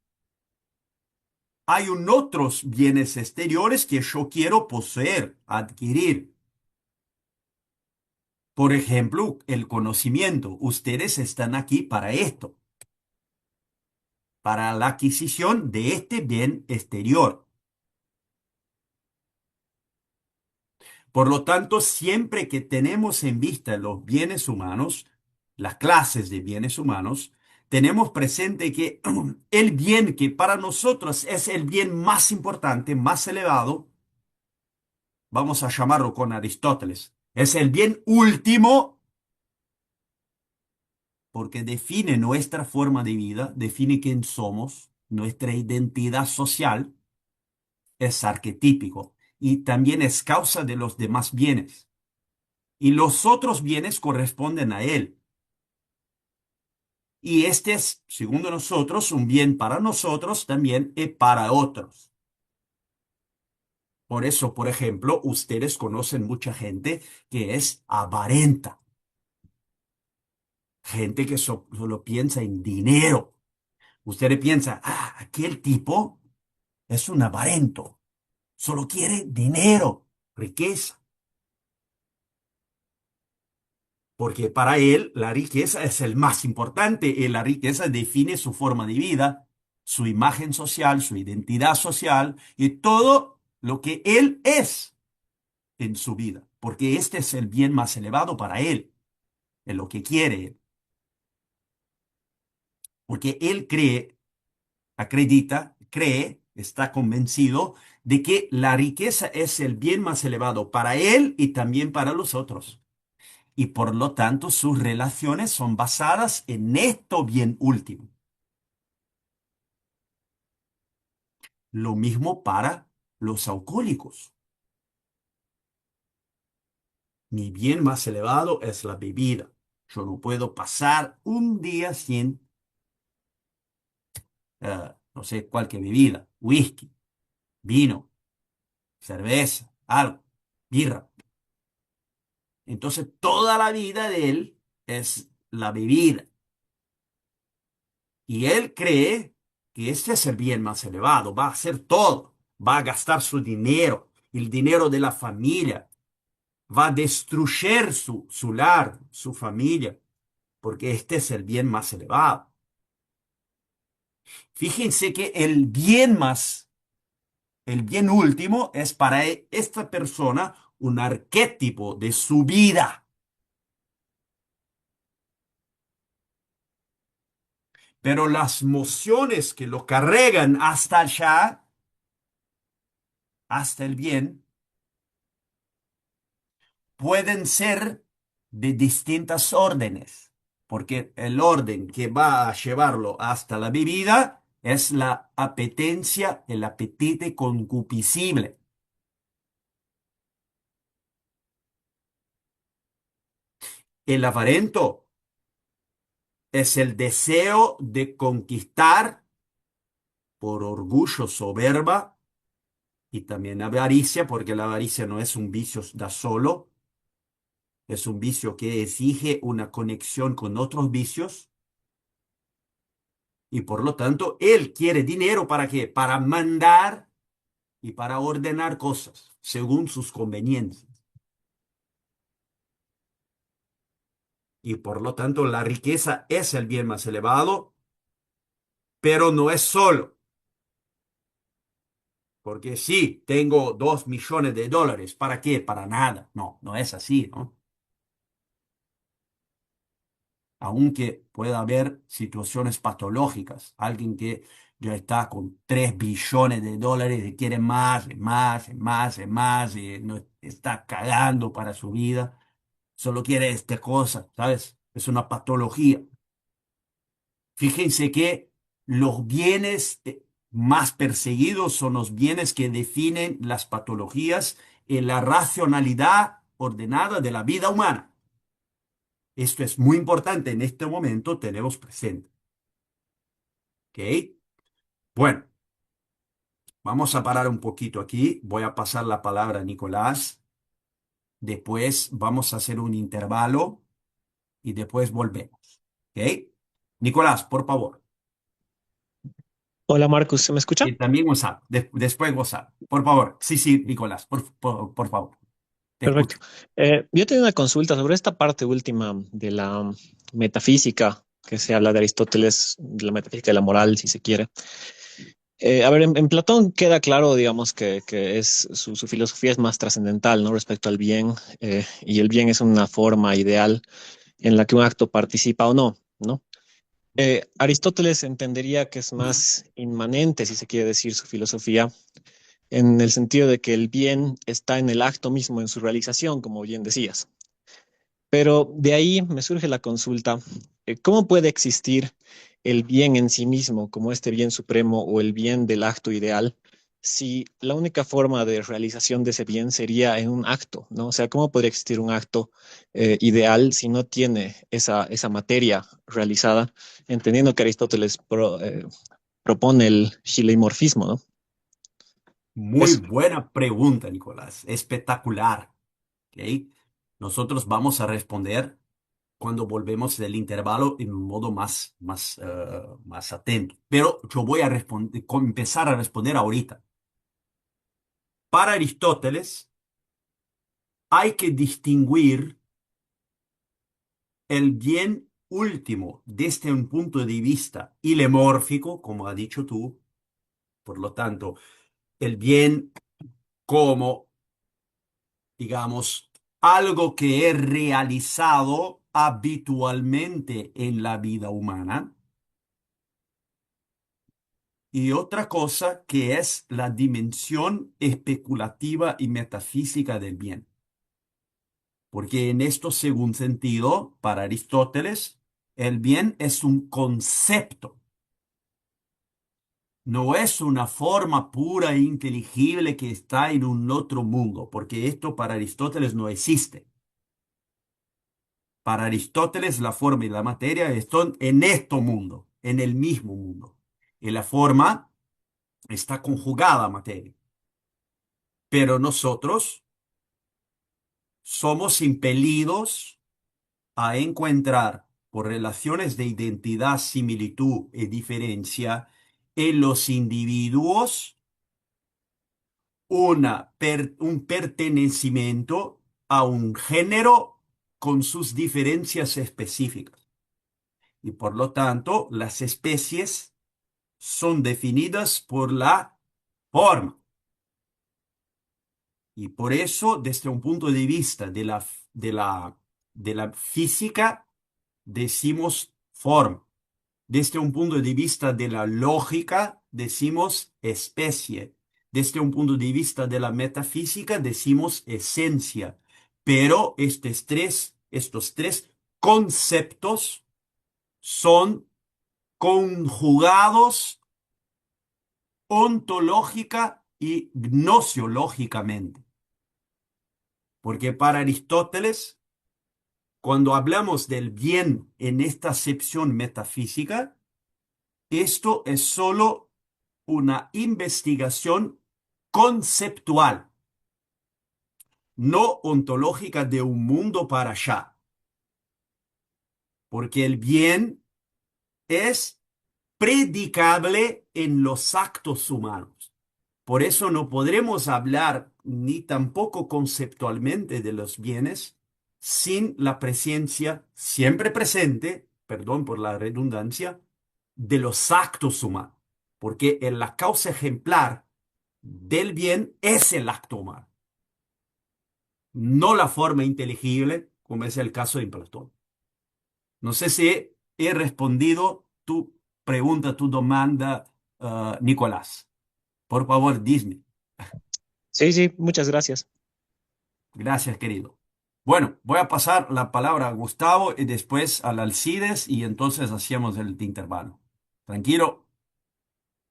hay otros bienes exteriores que yo quiero poseer, adquirir. Por ejemplo, el conocimiento. Ustedes están aquí para esto, para la adquisición de este bien exterior. Por lo tanto, siempre que tenemos en vista los bienes humanos, las clases de bienes humanos, tenemos presente que el bien que para nosotros es el bien más importante, más elevado, vamos a llamarlo con Aristóteles, es el bien último porque define nuestra forma de vida, define quién somos, nuestra identidad social, es arquetípico y también es causa de los demás bienes. Y los otros bienes corresponden a él. Y este es, según nosotros, un bien para nosotros también y para otros. Por eso, por ejemplo, ustedes conocen mucha gente que es avarenta, gente que solo piensa en dinero. Ustedes piensan, ah, aquel tipo es un avarento, solo quiere dinero, riqueza, porque para él la riqueza es el más importante y la riqueza define su forma de vida, su imagen social, su identidad social y todo lo que él es en su vida, porque este es el bien más elevado para él, en lo que quiere, porque él cree, acredita, cree, está convencido de que la riqueza es el bien más elevado para él y también para los otros. Y por lo tanto sus relaciones son basadas en esto bien último. Lo mismo para los alcohólicos. Mi bien más elevado es la bebida. Yo no puedo pasar un día sin, no sé, cualquier bebida, whisky, vino, cerveza, algo, birra. Entonces toda la vida de él es la bebida. Y él cree que este es el bien más elevado, va a hacer todo, va a gastar su dinero, el dinero de la familia, va a destruir su lar, su familia, porque este es el bien más elevado. Fíjense que el bien último es para esta persona un arquetipo de su vida. Pero las mociones que lo cargan hasta allá, hasta el bien, pueden ser de distintas órdenes, porque el orden que va a llevarlo hasta la bebida es la apetencia, el apetite concupiscible. El avarento es el deseo de conquistar por orgullo, soberba y también avaricia, porque la avaricia no es un vicio da solo, es un vicio que exige una conexión con otros vicios y por lo tanto él quiere dinero ¿para qué? Para mandar y para ordenar cosas según sus conveniencias. y por lo tanto la riqueza es el bien más elevado, pero no es solo. Porque sí, tengo 2 millones de dólares. ¿Para qué? Para nada. No, no es así, ¿no? Aunque pueda haber situaciones patológicas. Alguien que ya está con 3 billones de dólares y quiere más, y más, y más, y más, y no está cagando para su vida. Solo quiere esta cosa, ¿sabes? Es una patología. Fíjense que los bienes más perseguidos son los bienes que definen las patologías en la racionalidad ordenada de la vida humana. Esto es muy importante en este momento, tenemos presente. ¿Ok? Bueno, vamos a parar un poquito aquí. Voy a pasar la palabra a Nicolás. Después vamos a hacer un intervalo y después volvemos. ¿Ok? Nicolás, por favor. Hola Marcus, ¿se me escucha? Y también WhatsApp. Después WhatsApp. Por favor. Sí, sí, Nicolás, por favor. Te Perfecto. escucho. Yo tengo una consulta sobre esta parte última de la metafísica, que se habla de Aristóteles, de la metafísica de la moral, si se quiere. A ver, en Platón queda claro, digamos, que es su filosofía es más trascendental, ¿no? Respecto al bien, y el bien es una forma ideal en la que un acto participa o no, ¿no? Aristóteles entendería que es más inmanente, si se quiere decir, su filosofía en el sentido de que el bien está en el acto mismo, en su realización, como bien decías. Pero de ahí me surge la consulta, ¿cómo puede existir el bien en sí mismo, como este bien supremo o el bien del acto ideal, si la única forma de realización de ese bien sería en un acto, ¿no? O sea, ¿cómo podría existir un acto ideal si no tiene esa materia realizada, entendiendo que Aristóteles propone el chileimorfismo, ¿no? Muy Eso. buena pregunta, Nicolás. Espectacular. ¿Ok? Nosotros vamos a responder cuando volvemos del intervalo en un modo más atento. Pero yo voy a empezar a responder ahorita. Para Aristóteles, hay que distinguir el bien último desde un punto de vista ilemórfico, como ha dicho tú. Por lo tanto, el bien como, digamos, algo que es realizado habitualmente en la vida humana. Y otra cosa que es la dimensión especulativa y metafísica del bien. Porque en esto segundo sentido, para Aristóteles, el bien es un concepto, no es una forma pura e inteligible que está en un otro mundo, porque esto para Aristóteles no existe. Para Aristóteles la forma y la materia están en este mundo, en el mismo mundo. Y la forma está conjugada a materia. Pero nosotros somos impelidos a encontrar por relaciones de identidad, similitud y diferencia en los individuos un pertenecimiento a un género con sus diferencias específicas. Y por lo tanto, las especies son definidas por la forma. Y por eso, desde un punto de vista de la, de la física, decimos forma. Desde un punto de vista de la lógica, decimos especie. Desde un punto de vista de la metafísica, decimos esencia. Pero estos tres conceptos son conjugados ontológica y gnosiológicamente. Porque para Aristóteles, cuando hablamos del bien en esta acepción metafísica, esto es solo una investigación conceptual, no ontológica de un mundo para allá, porque el bien es predicable en los actos humanos. Por eso no podremos hablar ni tampoco conceptualmente de los bienes, sin la presencia siempre presente, perdón por la redundancia, de los actos humanos, porque en la causa ejemplar del bien es el acto humano, no la forma inteligible, como es el caso de Platón. No sé si he respondido tu pregunta, tu demanda, Nicolás. Por favor, dime. Sí, sí, muchas gracias. Gracias, querido. Bueno, voy a pasar la palabra a Gustavo y después al Alcides y entonces hacemos el intervalo. Tranquilo.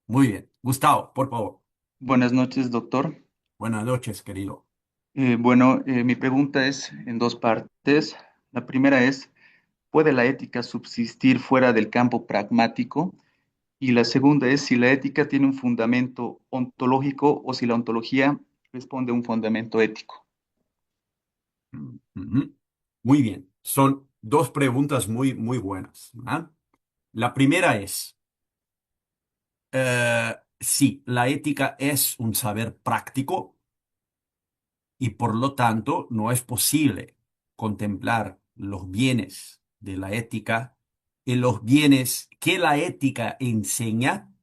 Muy bien. Gustavo, por favor. Buenas noches, doctor. Buenas noches, querido. Mi pregunta es en dos partes. La primera es, ¿puede la ética subsistir fuera del campo pragmático? Y la segunda es si la ética tiene un fundamento ontológico o si la ontología responde a un fundamento ético. Ujú. Muy bien. Son dos preguntas muy, muy buenas. ¿Ah? La primera es, sí, la ética es un saber práctico y por lo tanto no es posible contemplar los bienes de la ética y los bienes que la ética enseña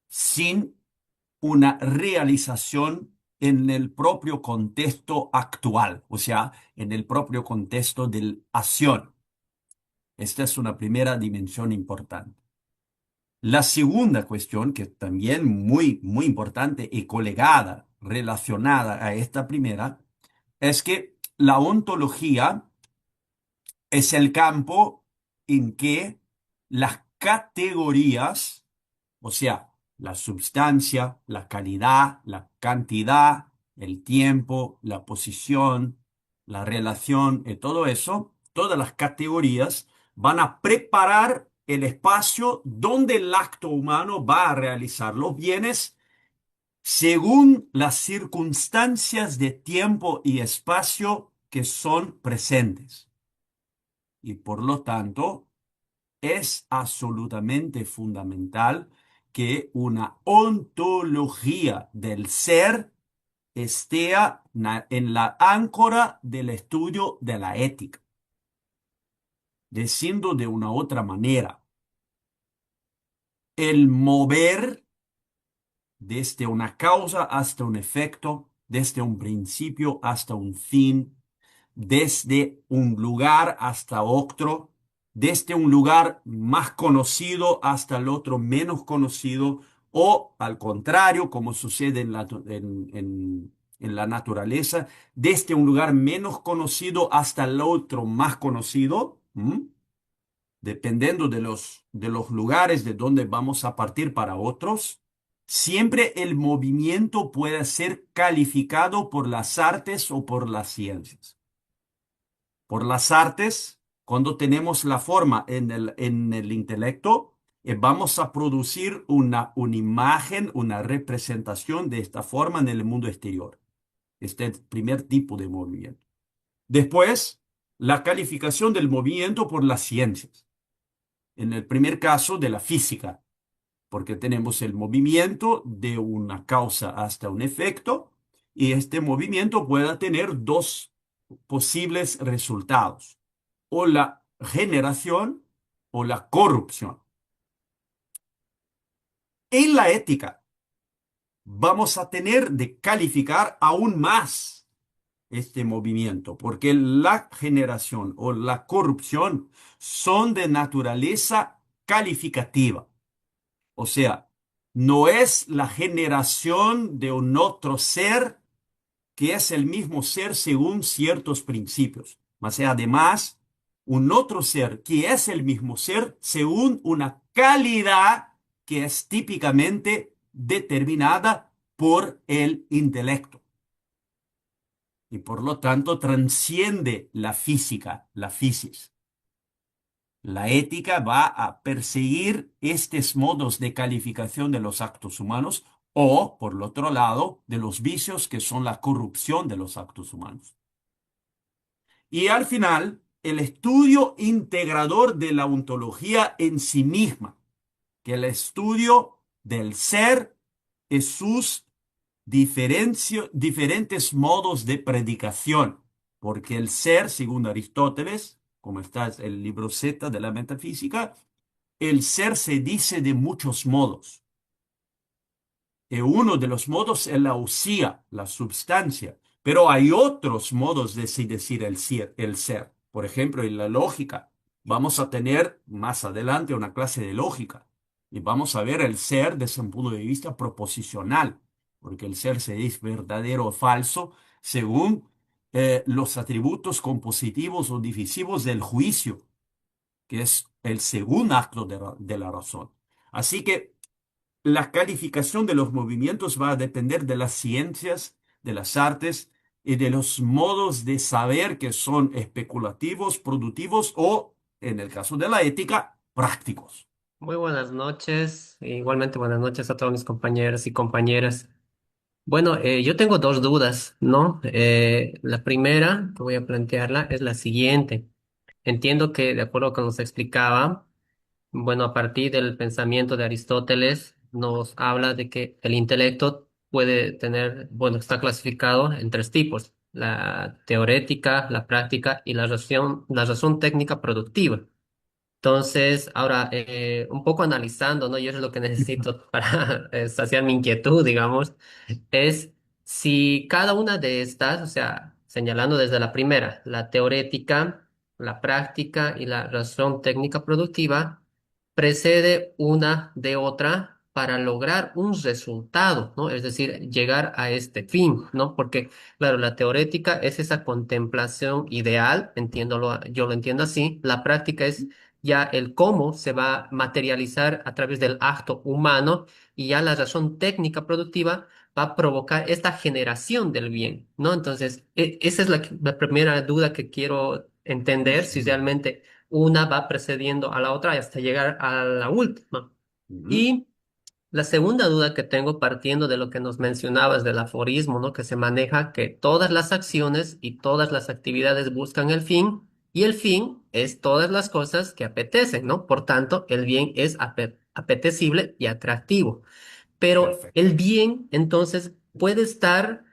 sin una realización en el propio contexto actual, o sea, en el propio contexto de la acción. Esta es una primera dimensión importante. La segunda cuestión, que también muy, muy importante y colegada, relacionada a esta primera, es que la ontología es el campo en que las categorías, o sea, la substancia, la calidad, la cantidad, el tiempo, la posición, la relación y todo eso, todas las categorías van a preparar el espacio donde el acto humano va a realizar los bienes según las circunstancias de tiempo y espacio que son presentes. Y por lo tanto, es absolutamente fundamental que una ontología del ser esté en la áncora del estudio de la ética. Diciendo de una otra manera, el mover desde una causa hasta un efecto, desde un principio hasta un fin, desde un lugar hasta otro, desde un lugar más conocido hasta el otro menos conocido, o al contrario, como sucede en la naturaleza, desde un lugar menos conocido hasta el otro más conocido. ¿M? Dependiendo de los lugares de donde vamos a partir para otros, siempre el movimiento puede ser calificado por las artes o por las ciencias. Por las artes, cuando tenemos la forma en el intelecto, vamos a producir una imagen, una representación de esta forma en el mundo exterior. Este es el primer tipo de movimiento. Después, la calificación del movimiento por las ciencias. En el primer caso, de la física, porque tenemos el movimiento de una causa hasta un efecto, y este movimiento puede tener dos posibles resultados, o la generación o la corrupción. En la ética vamos a tener de calificar aún más este movimiento, porque la generación o la corrupción son de naturaleza calificativa. O sea, no es la generación de un otro ser que es el mismo ser según ciertos principios, mas es además un otro ser que es el mismo ser según una calidad que es típicamente determinada por el intelecto y por lo tanto trasciende la física, la física. La ética va a perseguir estos modos de calificación de los actos humanos o, por el otro lado, de los vicios que son la corrupción de los actos humanos. Y al final, el estudio integrador de la ontología en sí misma, que el estudio del ser y sus diferentes modos de predicación. porque el ser, según Aristóteles, como está en el libro Z de la metafísica, el ser se dice de muchos modos. Y uno de los modos es la usía, la substancia, pero hay otros modos de sí decir el ser. Por ejemplo, en la lógica, vamos a tener más adelante una clase de lógica y vamos a ver el ser desde un punto de vista proposicional, porque el ser se dice verdadero o falso según los atributos compositivos o divisivos del juicio, que es el segundo acto de la razón. Así que la calificación de los movimientos va a depender de las ciencias, de las artes y de los modos de saber que son especulativos, productivos o, en el caso de la ética, prácticos. Muy buenas noches, igualmente buenas noches a todos mis compañeros y compañeras. Bueno, yo tengo dos dudas, ¿no? La primera que voy a plantearla es la siguiente. Entiendo que, de acuerdo con lo que nos explicaba, bueno, a partir del pensamiento de Aristóteles, nos habla de que el intelecto puede tener, bueno, está clasificado en tres tipos: la teorética, la práctica y la razón técnica productiva. Entonces, ahora, un poco analizando, ¿no? Yo es lo que necesito para saciar mi inquietud, digamos, es si cada una de estas, o sea, señalando desde la primera, la teorética, la práctica y la razón técnica productiva, precede una de otra para lograr un resultado, ¿no? Es decir, llegar a este fin, ¿no? Porque, claro, la teorética es esa contemplación ideal, yo lo entiendo así. La práctica es ya el cómo se va a materializar a través del acto humano, y ya la razón técnica productiva va a provocar esta generación del bien, ¿no? Entonces, esa es la primera duda que quiero entender, si Ujú, realmente una va precediendo a la otra hasta llegar a la última. ujú. Y la segunda duda que tengo, partiendo de lo que nos mencionabas del aforismo, ¿no? Que se maneja que todas las acciones y todas las actividades buscan el fin, y el fin es todas las cosas que apetecen, ¿no? Por tanto, el bien es apetecible y atractivo. Pero Perfecto. el bien, entonces, puede estar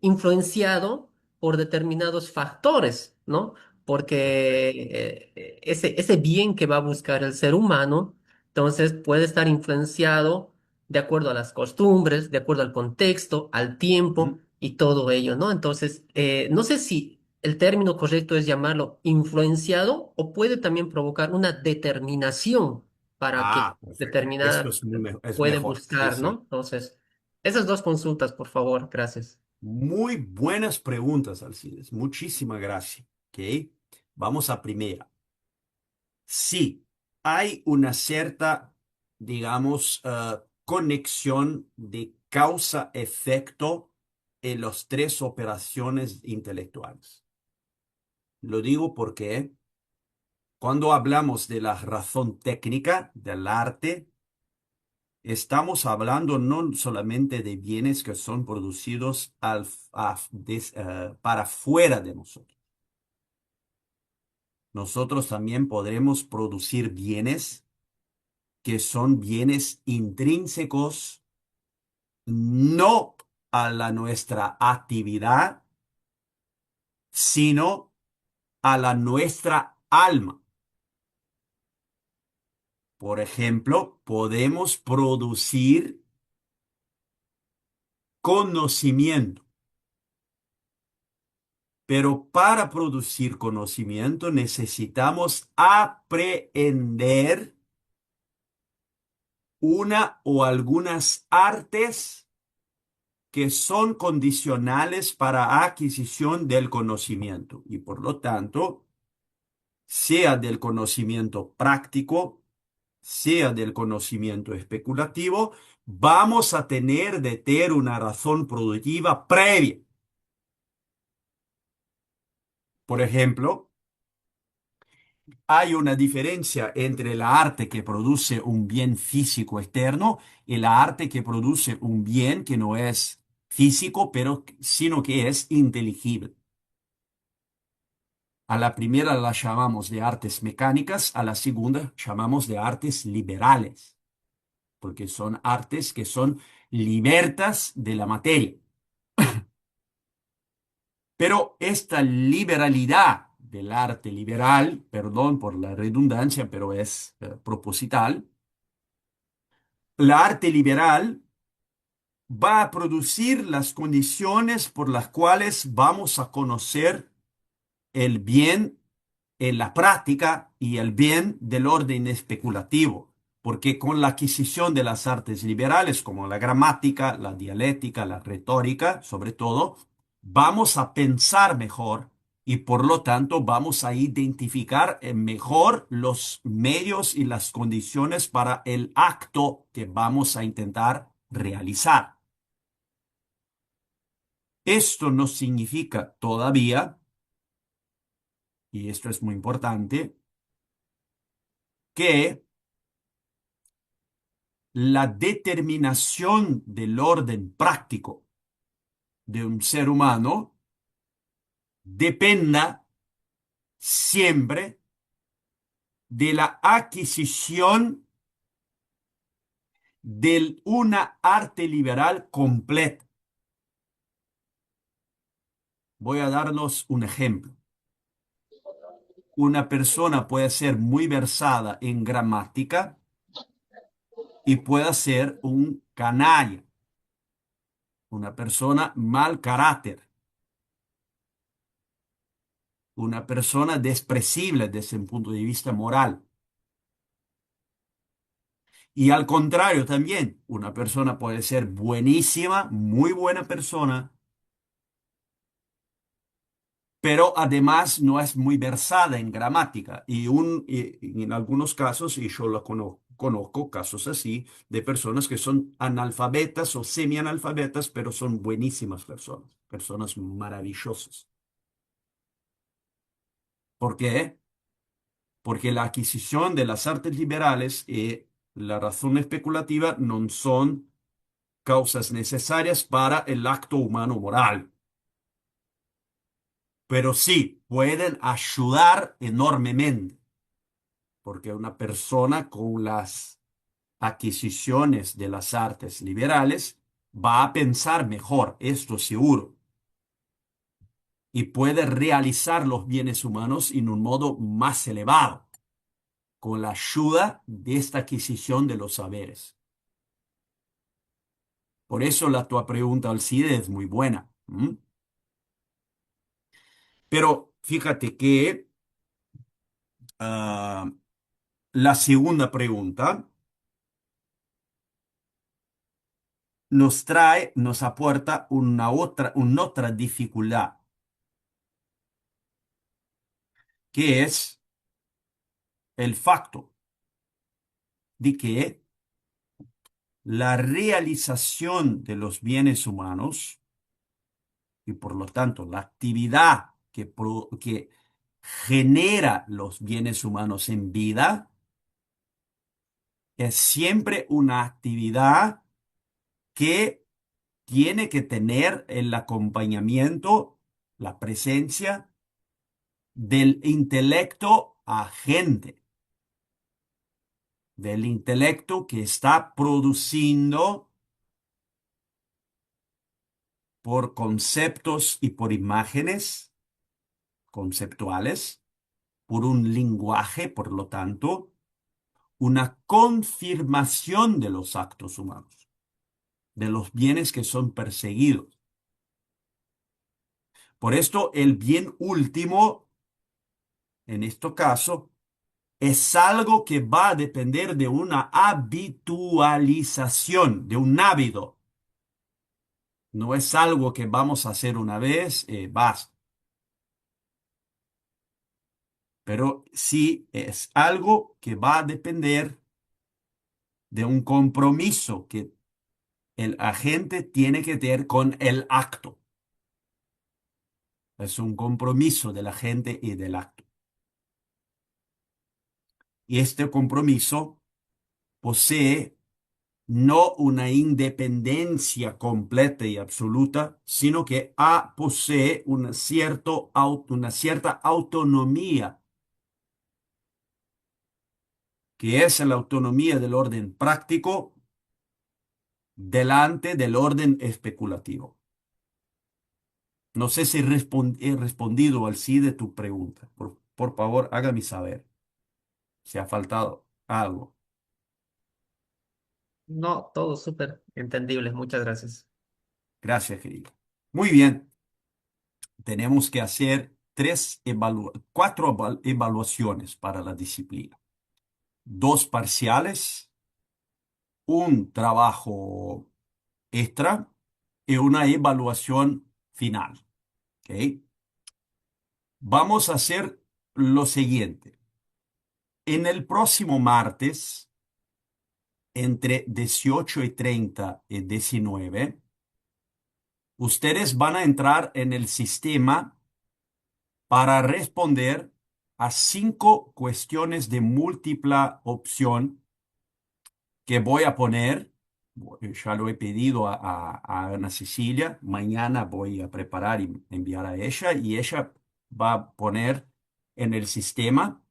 influenciado por determinados factores, ¿no? Perfecto. Porque ese bien que va a buscar el ser humano, entonces puede estar influenciado de acuerdo a las costumbres, de acuerdo al contexto, al tiempo Ujú. y todo ello, ¿no? Entonces, no sé si el término correcto es llamarlo influenciado, o puede también provocar una determinación para que Perfecto. Esto determinada es, es puede mejor. Sí, buscar, sí. ¿no? Entonces, esas dos consultas, por favor, gracias. Muy buenas preguntas, Alcides. Muchísimas gracias. ¿Ok? Vamos a primera. Sí, hay una cierta, digamos, conexión de causa-efecto en las tres operaciones intelectuales. Lo digo porque cuando hablamos de la razón técnica del arte, estamos hablando no solamente de bienes que son producidos para fuera de nosotros. Nosotros también podremos producir bienes que son bienes intrínsecos no a la nuestra actividad, sino a la nuestra alma. Por ejemplo, podemos producir conocimiento, pero para producir conocimiento necesitamos aprender una o algunas artes que son condicionales para adquisición del conocimiento y por lo tanto, sea del conocimiento práctico, sea del conocimiento especulativo, vamos a tener de tener una razón productiva previa. Por ejemplo, hay una diferencia entre la arte que produce un bien físico externo y la arte que produce un bien que no es físico, pero sino que es inteligible. A la primera la llamamos de artes mecánicas, a la segunda llamamos de artes liberales, porque son artes que son libertas de la materia. Pero esta liberalidad del arte liberal, perdón por la redundancia, pero es proposital, la arte liberal va a producir las condiciones por las cuales vamos a conocer el bien en la práctica y el bien del orden especulativo, porque con la adquisición de las artes liberales, como la gramática, la dialéctica, la retórica, sobre todo, vamos a pensar mejor y por lo tanto vamos a identificar mejor los medios y las condiciones para el acto que vamos a intentar realizar. Esto no significa todavía, y esto es muy importante, que la determinación del orden práctico de un ser humano dependa siempre de la adquisición de una arte liberal completa. Voy a darnos un ejemplo. Una persona puede ser muy versada en gramática y puede ser un canalla, una persona mal carácter, una persona despreciable desde un punto de vista moral. Y al contrario también, una persona puede ser buenísima, muy buena persona, pero además no es muy versada en gramática. Y en algunos casos, y yo lo conozco casos así, de personas que son analfabetas o semianalfabetas, pero son buenísimas personas, personas maravillosas. ¿Por qué? Porque la adquisición de las artes liberales y la razón especulativa no son causas necesarias para el acto humano moral, pero sí pueden ayudar enormemente, porque una persona con las adquisiciones de las artes liberales va a pensar mejor, esto seguro, y puede realizar los bienes humanos en un modo más elevado, con la ayuda de esta adquisición de los saberes. Por eso tua pregunta, Alcide, es muy buena. Pero fíjate que ah, la segunda pregunta nos aporta una otra dificultad, que es el facto de que la realización de los bienes humanos y por lo tanto la actividad que genera los bienes humanos en vida es siempre una actividad que tiene que tener el acompañamiento, la presencia del intelecto agente, del intelecto que está produciendo por conceptos y por imágenes conceptuales, por un lenguaje, por lo tanto, una confirmación de los actos humanos, de los bienes que son perseguidos. Por esto, el bien último, en este caso, es algo que va a depender de una habitualización, de un hábito. No es algo que vamos a hacer una vez, basta. Pero sí es algo que va a depender de un compromiso que el agente tiene que tener con el acto. Es un compromiso del agente y del acto. Y este compromiso posee no una independencia completa y absoluta, sino que posee una cierta autonomía, que es la autonomía del orden práctico delante del orden especulativo. No sé si he respondido al sí de tu pregunta. Por favor, hágame saber si ha faltado algo. No, todo súper entendible. Muchas gracias. Gracias, querido. Muy bien. Tenemos que hacer cuatro evaluaciones para la disciplina. Dos parciales, un trabajo extra y una evaluación final. ¿Ok? Vamos a hacer lo siguiente. En el próximo martes, entre 18:30 y 19, ustedes van a entrar en el sistema para responder a 5 cuestiones de múltipla opción que voy a poner. Ya lo he pedido a Ana Cecilia. Mañana voy a preparar y enviar a ella y ella va a poner en el sistema.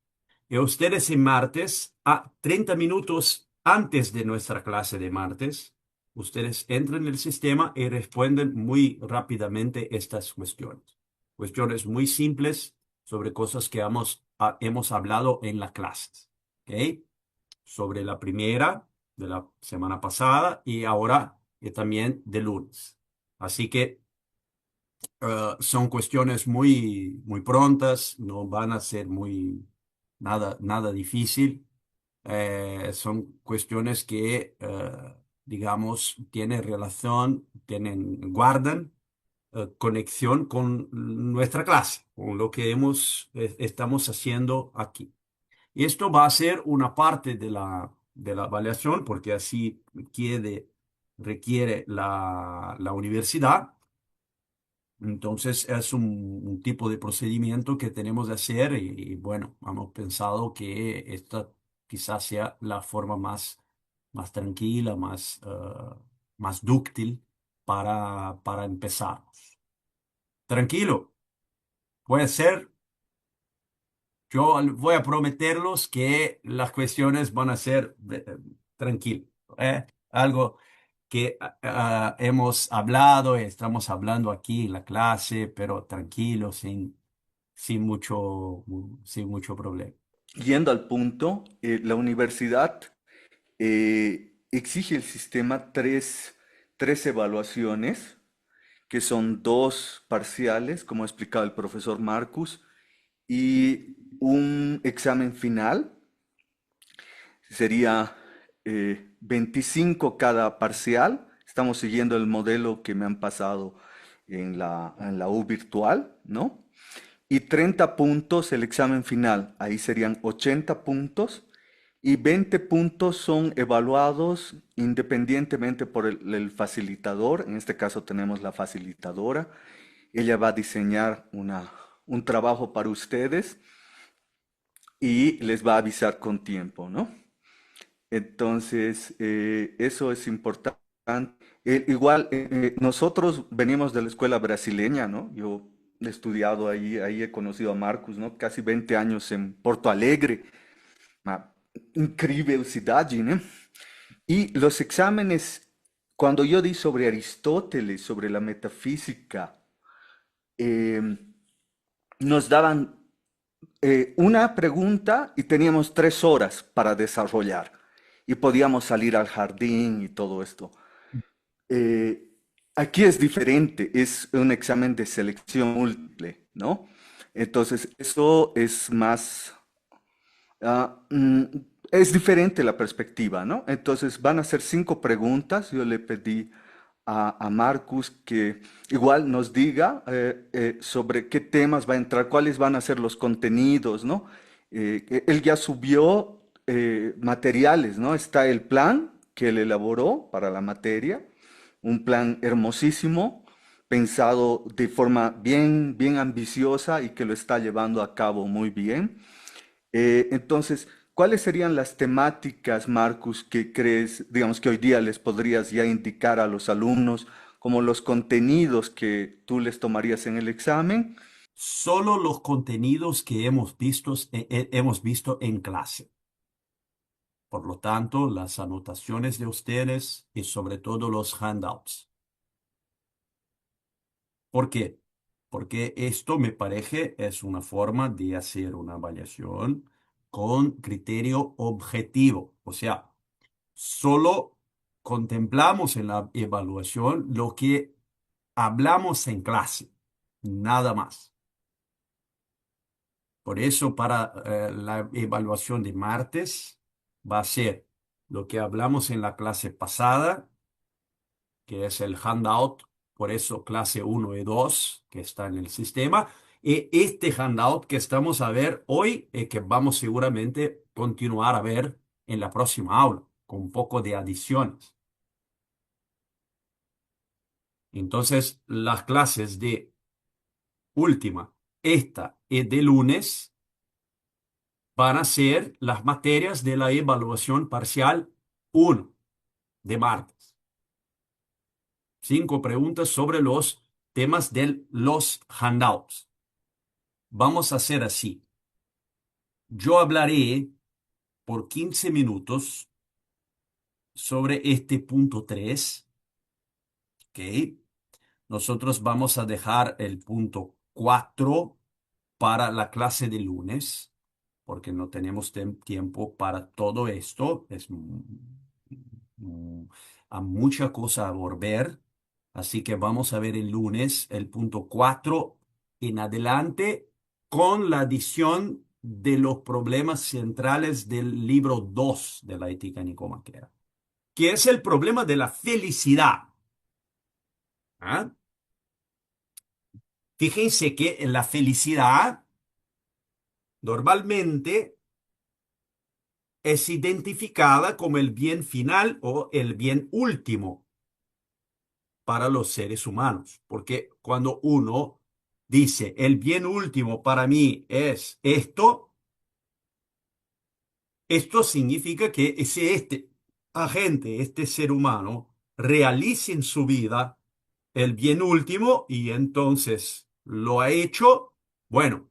Y ustedes en martes, a 30 minutos antes de nuestra clase de martes, ustedes entran en el sistema y responden muy rápidamente estas cuestiones. Cuestiones muy simples sobre cosas que hemos hablado en las clases. ¿Ok? Sobre la primera de la semana pasada y ahora también de lunes. Así que son cuestiones muy prontas, no van a ser nada difícil. Son cuestiones que, digamos, guardan conexión con nuestra clase, con lo que estamos haciendo aquí. Y esto va a ser una parte de la evaluación, porque así requiere la universidad. Entonces es un tipo de procedimiento que tenemos de hacer y, bueno, hemos pensado que esta quizás sea la forma más tranquila, más dúctil para empezar. Tranquilo, puede ser. Yo voy a prometerlos que las cuestiones van a ser tranquilas. Algo que hemos hablado, estamos hablando aquí en la clase, pero tranquilo, sin mucho problema. Yendo al punto, la universidad exige el sistema tres evaluaciones, que son dos parciales, como ha explicado el profesor Marcus, y un examen final. Sería 25 cada parcial. Estamos siguiendo el modelo que me han pasado en la U virtual, ¿no? Y 30 puntos el examen final. Ahí serían 80 puntos. Y 20 puntos son evaluados independientemente por el facilitador. En este caso tenemos la facilitadora. Ella va a diseñar un trabajo para ustedes y les va a avisar con tiempo, ¿no? Entonces, eso es importante. Igual, nosotros venimos de la escuela brasileña, ¿no? Yo he estudiado ahí he conocido a Marcos, ¿no? Casi 20 años en Porto Alegre, una increíble ciudad, ¿no? Y los exámenes, cuando yo di sobre Aristóteles, sobre la metafísica, eh, nos daban una pregunta y teníamos 3 horas para desarrollar y podíamos salir al jardín y todo esto. Eh, Aquí es diferente, es un examen de selección múltiple, ¿no? Entonces, eso es más, ah, mm, es diferente la perspectiva, ¿no? Entonces, van a ser 5 preguntas. Yo le pedí a Marcus que igual nos diga sobre qué temas va a entrar, cuáles van a ser los contenidos, ¿no? Él ya subió materiales, ¿no? Está el plan que él elaboró para la materia, un plan hermosísimo, pensado de forma bien ambiciosa y que lo está llevando a cabo muy bien. Entonces, ¿cuáles serían las temáticas, Marcus, que crees, digamos, que hoy día les podrías ya indicar a los alumnos como los contenidos que tú les tomarías en el examen? Solo los contenidos que hemos visto en clase. Por lo tanto, las anotaciones de ustedes y sobre todo los handouts. ¿Por qué? porque esto me parece es una forma de hacer una evaluación con criterio objetivo. O sea, solo contemplamos en la evaluación lo que hablamos en clase, nada más. Por eso para la evaluación de martes va a ser lo que hablamos en la clase pasada, que es el handout, por eso clase 1 y 2 que está en el sistema, y este handout que estamos a ver hoy y que vamos seguramente continuar a ver en la próxima aula, con un poco de adiciones. Entonces, las clases de última, esta y de lunes van a ser las materias de la evaluación parcial 1 de martes. 5 preguntas sobre los temas de los handouts. Vamos a hacer así. Yo hablaré por 15 minutos sobre este punto 3, ¿ok? Nosotros vamos a dejar el punto 4 para la clase de lunes, porque no tenemos tiempo para todo esto. Es a mucha cosa a volver. Así que vamos a ver el lunes el punto 4 en adelante con la adición de los problemas centrales del libro 2 de la ética nicomaquea, que es el problema de la felicidad. ¿Ah? Fíjense que la felicidad normalmente es identificada como el bien final o el bien último para los seres humanos, porque cuando uno dice el bien último para mí es esto, esto significa que si este agente, este ser humano, realice en su vida el bien último y entonces lo ha hecho, bueno,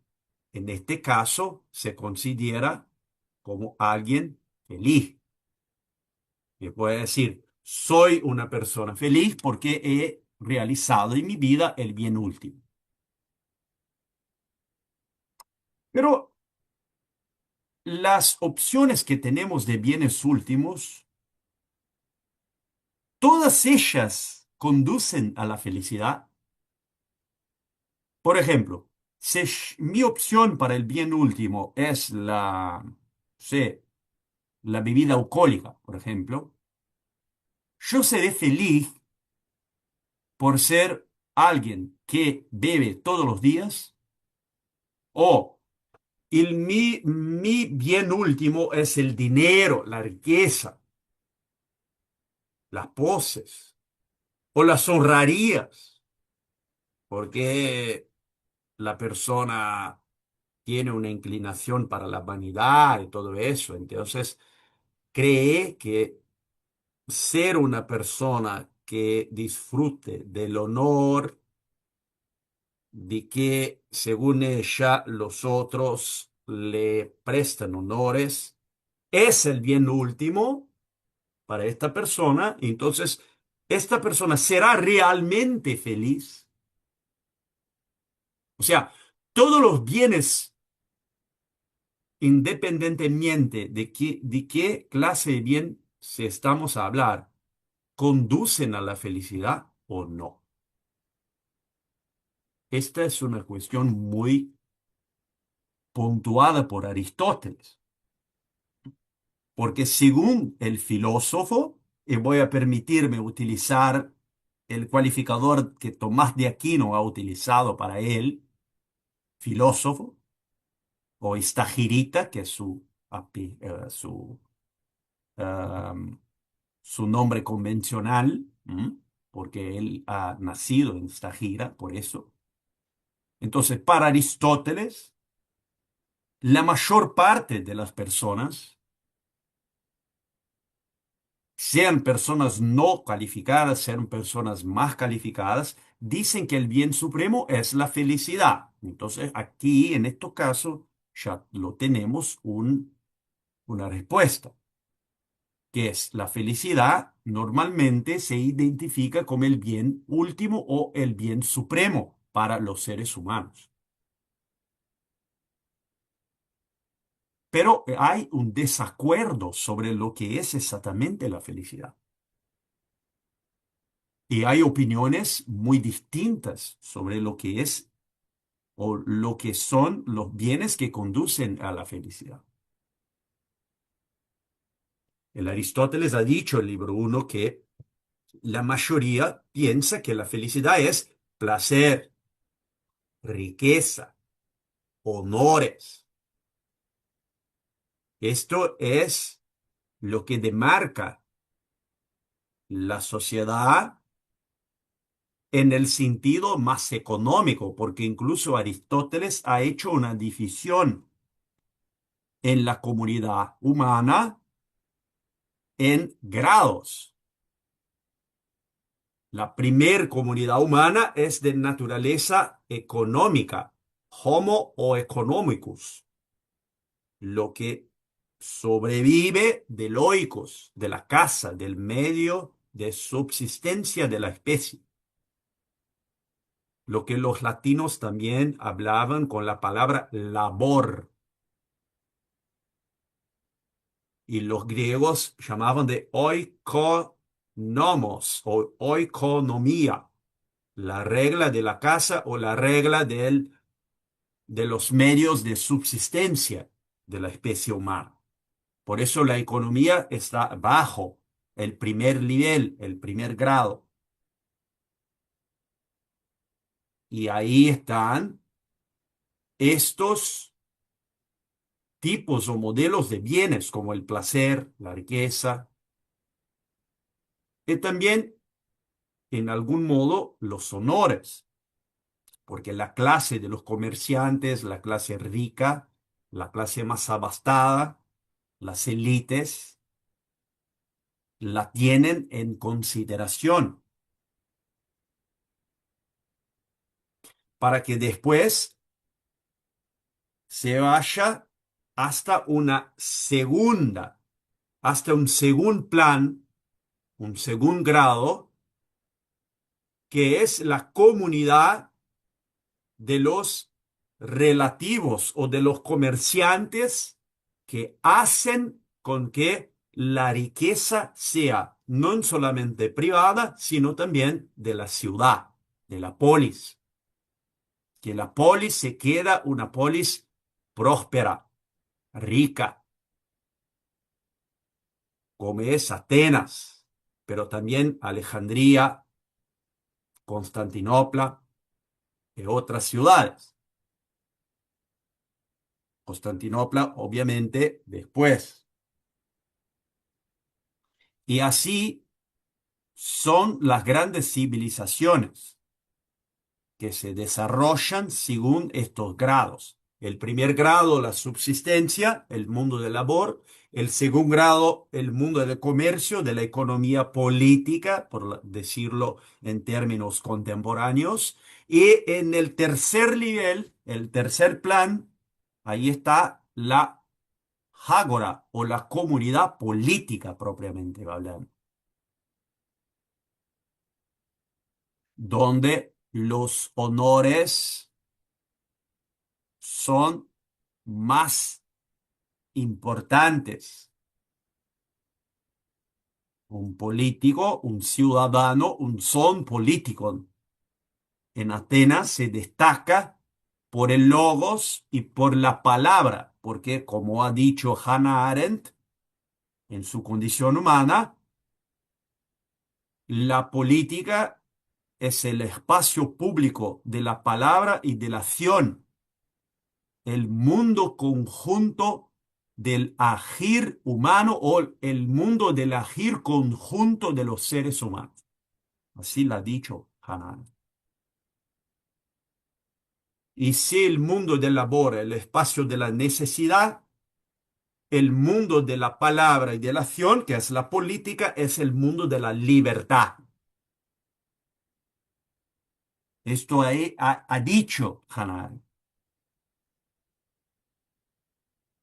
en este caso se considera como alguien feliz. Y puede decir, soy una persona feliz porque he realizado en mi vida el bien último. Pero las opciones que tenemos de bienes últimos, todas ellas conducen a la felicidad. Por ejemplo, si mi opción para el bien último es sé, la bebida alcohólica, por ejemplo, yo seré feliz por ser alguien que bebe todos los días o mi bien último es el dinero, la riqueza, las poses o las honrarías, porque la persona tiene una inclinación para la vanidad y todo eso. Entonces, cree que ser una persona que disfrute del honor, de que según ella los otros le prestan honores, es el bien último para esta persona. Entonces, esta persona será realmente feliz. O sea, todos los bienes, independientemente de qué clase de bien se estamos a hablar, conducen a la felicidad o no. Esta es una cuestión muy puntuada por Aristóteles, porque según el filósofo, y voy a permitirme utilizar el cualificador que Tomás de Aquino ha utilizado para él, filósofo, o estagirita, que es um, su nombre convencional, porque él ha nacido en Stagira, por eso. Entonces, para Aristóteles, la mayor parte de las personas, sean personas no calificadas, sean personas más calificadas, dicen que el bien supremo es la felicidad. Entonces, aquí, en estos casos, ya lo tenemos una respuesta, que es la felicidad normalmente se identifica como el bien último o el bien supremo para los seres humanos. Pero hay un desacuerdo sobre lo que es exactamente la felicidad. Y hay opiniones muy distintas sobre lo que es o lo que son los bienes que conducen a la felicidad. El Aristóteles ha dicho en el libro 1 que la mayoría piensa que la felicidad es placer, riqueza, honores. Esto es lo que demarca la sociedad en el sentido más económico, porque incluso Aristóteles ha hecho una división en la comunidad humana en grados. La primer comunidad humana es de naturaleza económica, homo o economicus, lo que sobrevive del oikos, de la casa, del medio de subsistencia de la especie. Lo que los latinos también hablaban con la palabra labor. Y los griegos llamaban de oikonomos o oikonomía, la regla de la casa o la regla de los medios de subsistencia de la especie humana. Por eso la economía está bajo el primer nivel, el primer grado. Y ahí están estos tipos o modelos de bienes como el placer, la riqueza, y también en algún modo los honores, porque la clase de los comerciantes, la clase rica, la clase más abastada, las élites, la tienen en consideración para que después se vaya hasta una segunda, hasta un segundo plan, un segundo grado, que es la comunidad de los relativos o de los comerciantes que hacen con que la riqueza sea no solamente privada, sino también de la ciudad, de la polis. Que la polis se queda una polis próspera, rica, como es Atenas, pero también Alejandría, Constantinopla y otras ciudades. Constantinopla, obviamente, después. Y así son las grandes civilizaciones que se desarrollan según estos grados. El primer grado, la subsistencia, el mundo del labor. El segundo grado, el mundo del comercio, de la economía política, por decirlo en términos contemporáneos. Y en el tercer nivel, el tercer plan, ahí está la ágora o la comunidad política propiamente hablando, donde los honores son más importantes. Un político, un ciudadano, un son político. En Atenas se destaca por el logos y por la palabra, porque como ha dicho Hannah Arendt, en su condición humana, la política es el espacio público de la palabra y de la acción, el mundo conjunto del agir humano o el mundo del agir conjunto de los seres humanos. Así lo ha dicho Hannah. Y si el mundo del labor, el espacio de la necesidad, el mundo de la palabra y de la acción, que es la política, es el mundo de la libertad. Esto ha dicho Hannah.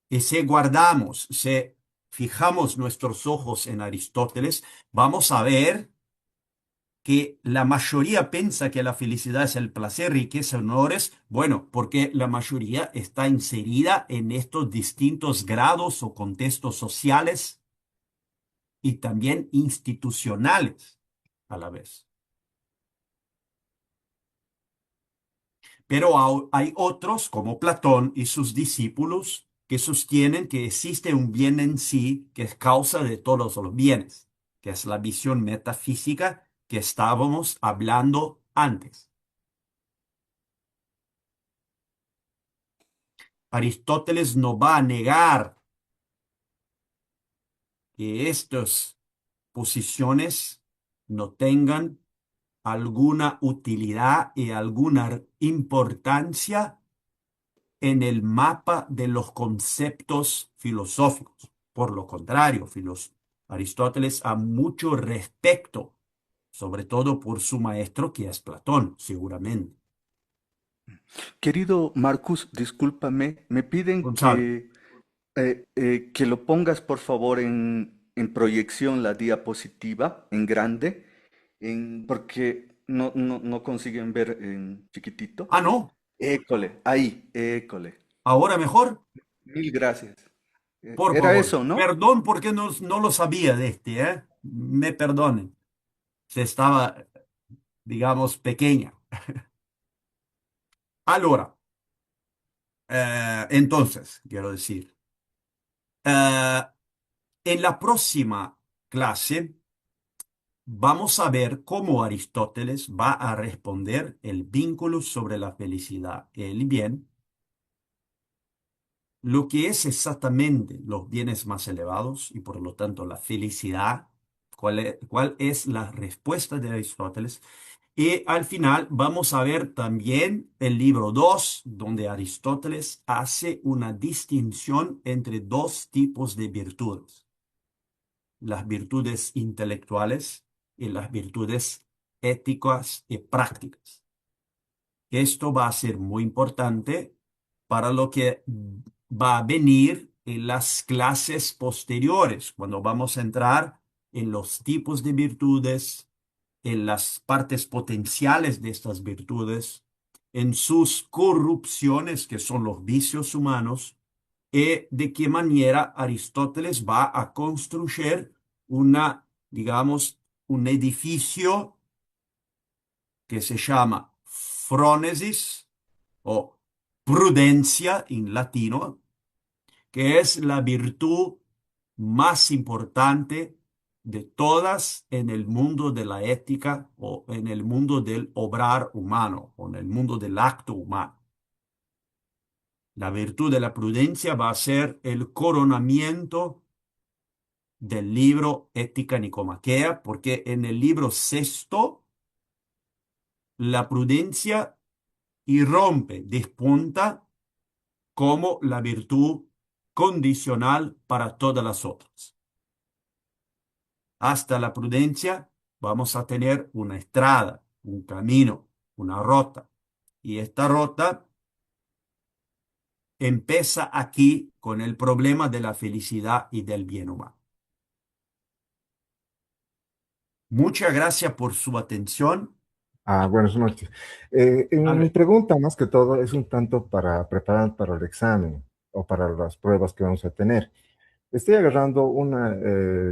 Y si guardamos, si fijamos nuestros ojos en Aristóteles, vamos a ver que la mayoría piensa que la felicidad es el placer, riqueza, honores? Bueno, porque la mayoría está inserida en estos distintos grados o contextos sociales y también institucionales a la vez. Pero hay otros, como Platón y sus discípulos, que sostienen que existe un bien en sí que es causa de todos los bienes, que es la visión metafísica que estábamos hablando antes. Aristóteles no va a negar que estas posiciones no tengan alguna utilidad y alguna importancia en el mapa de los conceptos filosóficos. Por lo contrario, Aristóteles ha mucho respeto, sobre todo por su maestro que es Platón, seguramente. Querido Marcus, discúlpame, me piden Gonzalo. que lo pongas por favor en proyección la diapositiva en grande, porque no consiguen ver en chiquitito. Ah, no, École, ahí, école. ahora mejor, Mil gracias. por Era favor. eso, ¿no? Perdón porque no lo sabía de este, ¿eh? Me perdonen. Se estaba, digamos, pequeña. Allora, entonces, quiero decir, eh, en la próxima clase vamos a ver cómo Aristóteles va a responder el vínculo sobre la felicidad y el bien, lo que es exactamente los bienes más elevados y por lo tanto la felicidad, cuál es la respuesta de Aristóteles. Y al final vamos a ver también el libro 2 donde Aristóteles hace una distinción entre dos tipos de virtudes: las virtudes intelectuales y las virtudes éticas y prácticas. Esto va a ser muy importante para lo que va a venir en las clases posteriores, cuando vamos a entrar en los tipos de virtudes, en las partes potenciales de estas virtudes, en sus corrupciones, que son los vicios humanos, y de qué manera Aristóteles va a construir digamos, un edificio que se llama frónesis o prudencia en latino, que es la virtud más importante de todas en el mundo de la ética o en el mundo del obrar humano o en el mundo del acto humano. La virtud de la prudencia va a ser el coronamiento del libro Ética Nicomaquea, porque en el libro sexto la prudencia irrompe, despunta como la virtud condicional para todas las otras. Hasta la prudencia vamos a tener una estrada, un camino, una ruta. Y esta ruta empieza aquí con el problema de la felicidad y del bien humano. Muchas gracias por su atención. Buenas noches. Mi Dale. pregunta más que todo es un tanto para preparar para el examen o para las pruebas que vamos a tener. Estoy agarrando un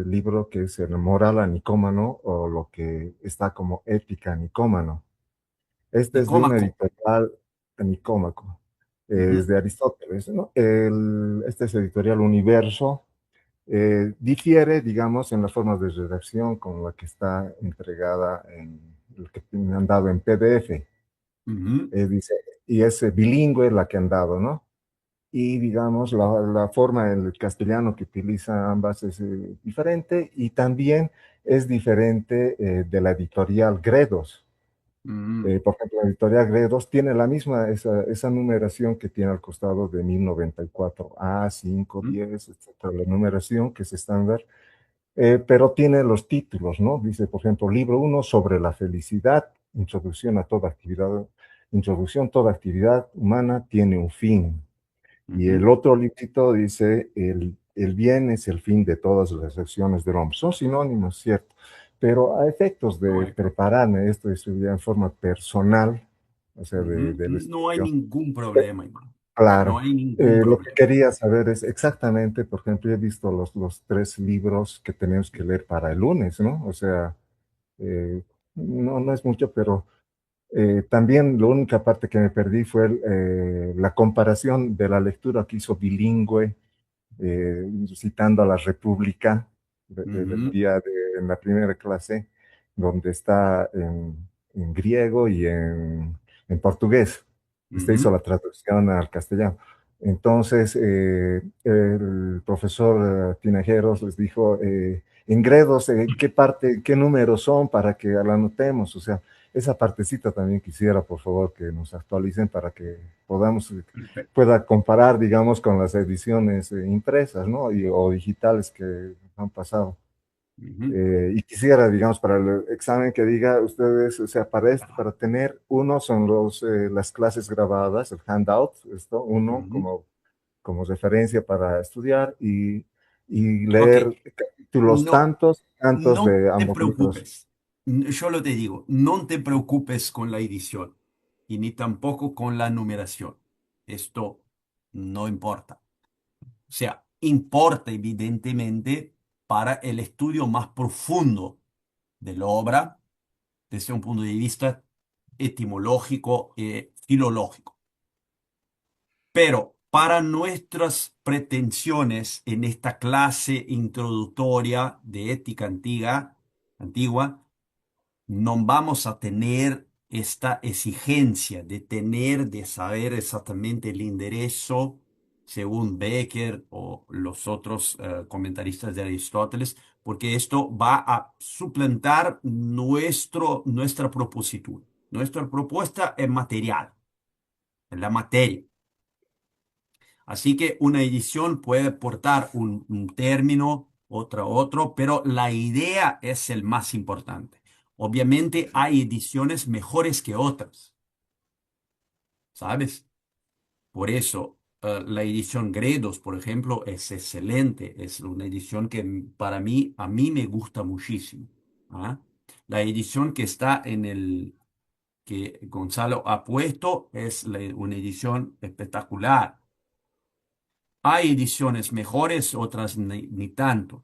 libro que es el Moral a Nicómano o lo que está como Ética a Nicómano. Este es de una Nicómaco. editorial Nicómaco, es Ujú, de Aristóteles, ¿no? Este es editorial Universo. Difiere, digamos, en las formas de redacción con la que está entregada en el que me han dado en PDF. ujú, Dice, y es bilingüe la que han dado, ¿no? Y digamos, la forma en el castellano que utiliza ambas es diferente y también es diferente de la editorial Gredos. ujú, Por ejemplo, la editorial Gredos tiene la misma, esa numeración que tiene al costado de 1094 A, 5, ujú, 10, etcétera, la numeración que es estándar, pero tiene los títulos, ¿no? Dice, por ejemplo, libro uno sobre la felicidad, introducción, toda actividad humana tiene un fin. Y el ujú, otro librito dice, el bien es el fin de todas las acciones del hombre. Son sinónimos, ¿cierto? pero a efectos de Correcto. prepararme esto de estudiar en forma personal, o sea, Ujú. del No hay estudio. ningún problema, hermano. No Claro. hay ningún Lo que problema. quería saber es exactamente, por ejemplo, he visto los tres libros que tenemos que leer para el lunes, ¿no? O sea, eh, no es mucho, pero también la única parte que me perdí fue la comparación de la lectura que hizo bilingüe, citando a la República del Ujú, día en la primera clase, donde está en griego y en portugués. Usted hizo ujú. la traducción al castellano. Entonces, el profesor Tinajeros les dijo, en gredos, ¿qué parte, qué números son para que la anotemos? O sea, esa partecita también quisiera, por favor, que nos actualicen para que podamos Perfecto. pueda comparar, digamos, con las ediciones impresas, ¿no? O digitales que han pasado. Ujú. Y quisiera, digamos, para el examen que diga ustedes, o sea, para tener uno son las clases grabadas, el handout, esto, uno Ujú. como referencia para estudiar y Ok, leer capítulos no, tantos no de te ambos libros. preocupes. Yo lo te digo, no te preocupes con la edición y ni tampoco con la numeración. Esto no importa. O sea, importa evidentemente para el estudio más profundo de la obra desde un punto de vista etimológico y filológico. Pero para nuestras pretensiones en esta clase introductoria de ética antigua, no vamos a tener esta exigencia de saber exactamente el enderezo según Becker o los otros comentaristas de Aristóteles, porque esto va a suplantar nuestra propositura. Nuestra propuesta es material, es la materia. Así que una edición puede aportar un término, otro, pero la idea es el más importante. Obviamente hay ediciones mejores que otras, ¿sabes? Por eso, la edición Gredos, por ejemplo, es excelente. Es una edición que para mí, a mí me gusta muchísimo. ¿Ah? La edición que está en el que Gonzalo ha puesto es una edición espectacular. Hay ediciones mejores, otras ni tanto,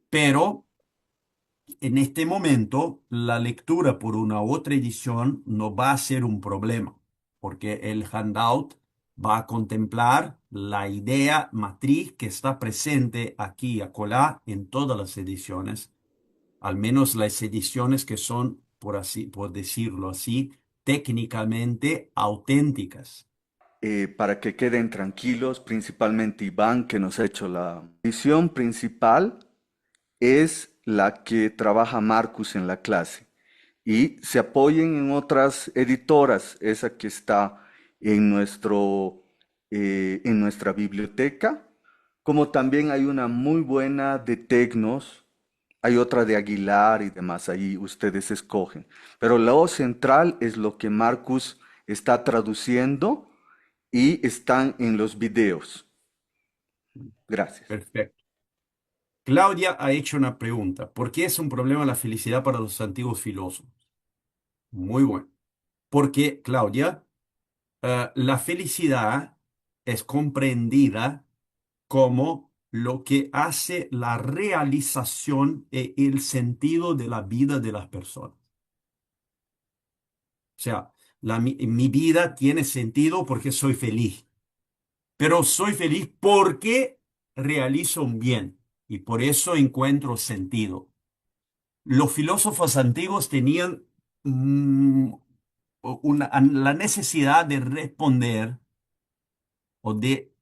pero en este momento la lectura por una otra edición no va a ser un problema, porque el handout va a contemplar la idea matriz que está presente aquí y acolá en todas las ediciones, al menos las ediciones que son, por decirlo así, técnicamente auténticas. Para que queden tranquilos, principalmente Iván, que nos ha hecho la edición principal, es la que trabaja Marcus en la clase. Y se apoyen en otras editoras, esa que está en nuestra biblioteca, como también hay una muy buena de Tecnos, hay otra de Aguilar y demás, ahí ustedes escogen. Pero lo central es lo que Marcus está traduciendo y están en los videos. Gracias. Perfecto. Claudia ha hecho una pregunta. ¿Por qué es un problema la felicidad para los antiguos filósofos? Muy bueno. Porque, Claudia, la felicidad es comprendida como lo que hace la realización e el sentido de la vida de las personas. O sea, mi vida tiene sentido porque soy feliz, pero soy feliz porque realizo un bien y por eso encuentro sentido. Los filósofos antiguos tenían mm, la necesidad de responder o de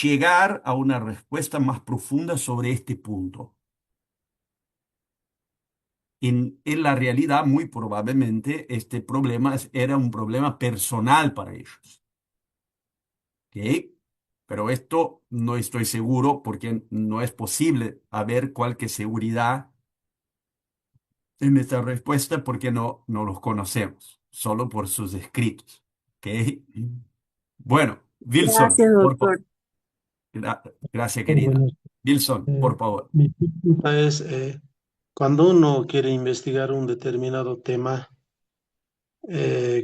llegar a una respuesta más profunda sobre este punto. En la realidad, muy probablemente, este problema era un problema personal para ellos. ¿Ok? Pero esto no estoy seguro porque no es posible haber cualquier seguridad en esta respuesta porque no los conocemos, solo por sus escritos. ¿Ok? Bueno, Wilson, Gracias, por favor. doctor. Gracias, querida. Bueno, Wilson, por favor. mi pregunta es, Cuando uno quiere investigar un determinado tema,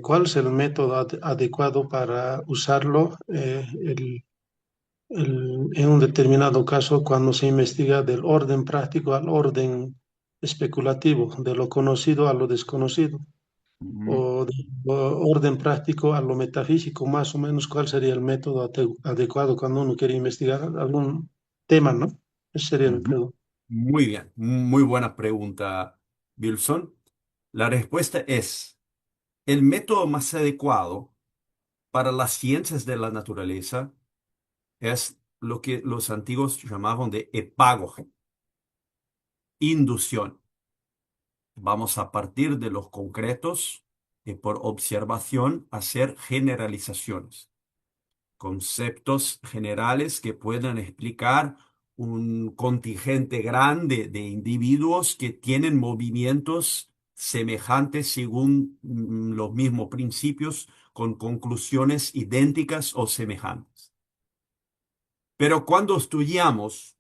¿cuál es el método adecuado para usarlo? En un determinado caso, cuando se investiga del orden práctico al orden especulativo, de lo conocido a lo desconocido, Ujú, o del orden práctico a lo metafísico, más o menos, ¿cuál sería el método adecuado cuando uno quiere investigar algún tema, ¿no? Esa sería mi ujú. pregunta. Muy bien, muy buena pregunta, Wilson. La respuesta es, el método más adecuado para las ciencias de la naturaleza es lo que los antiguos llamaban de epágoge, inducción. Vamos a partir de los concretos y por observación hacer generalizaciones, conceptos generales que puedan explicar un contingente grande de individuos que tienen movimientos semejantes según los mismos principios, con conclusiones idénticas o semejantes. Pero cuando estudiamos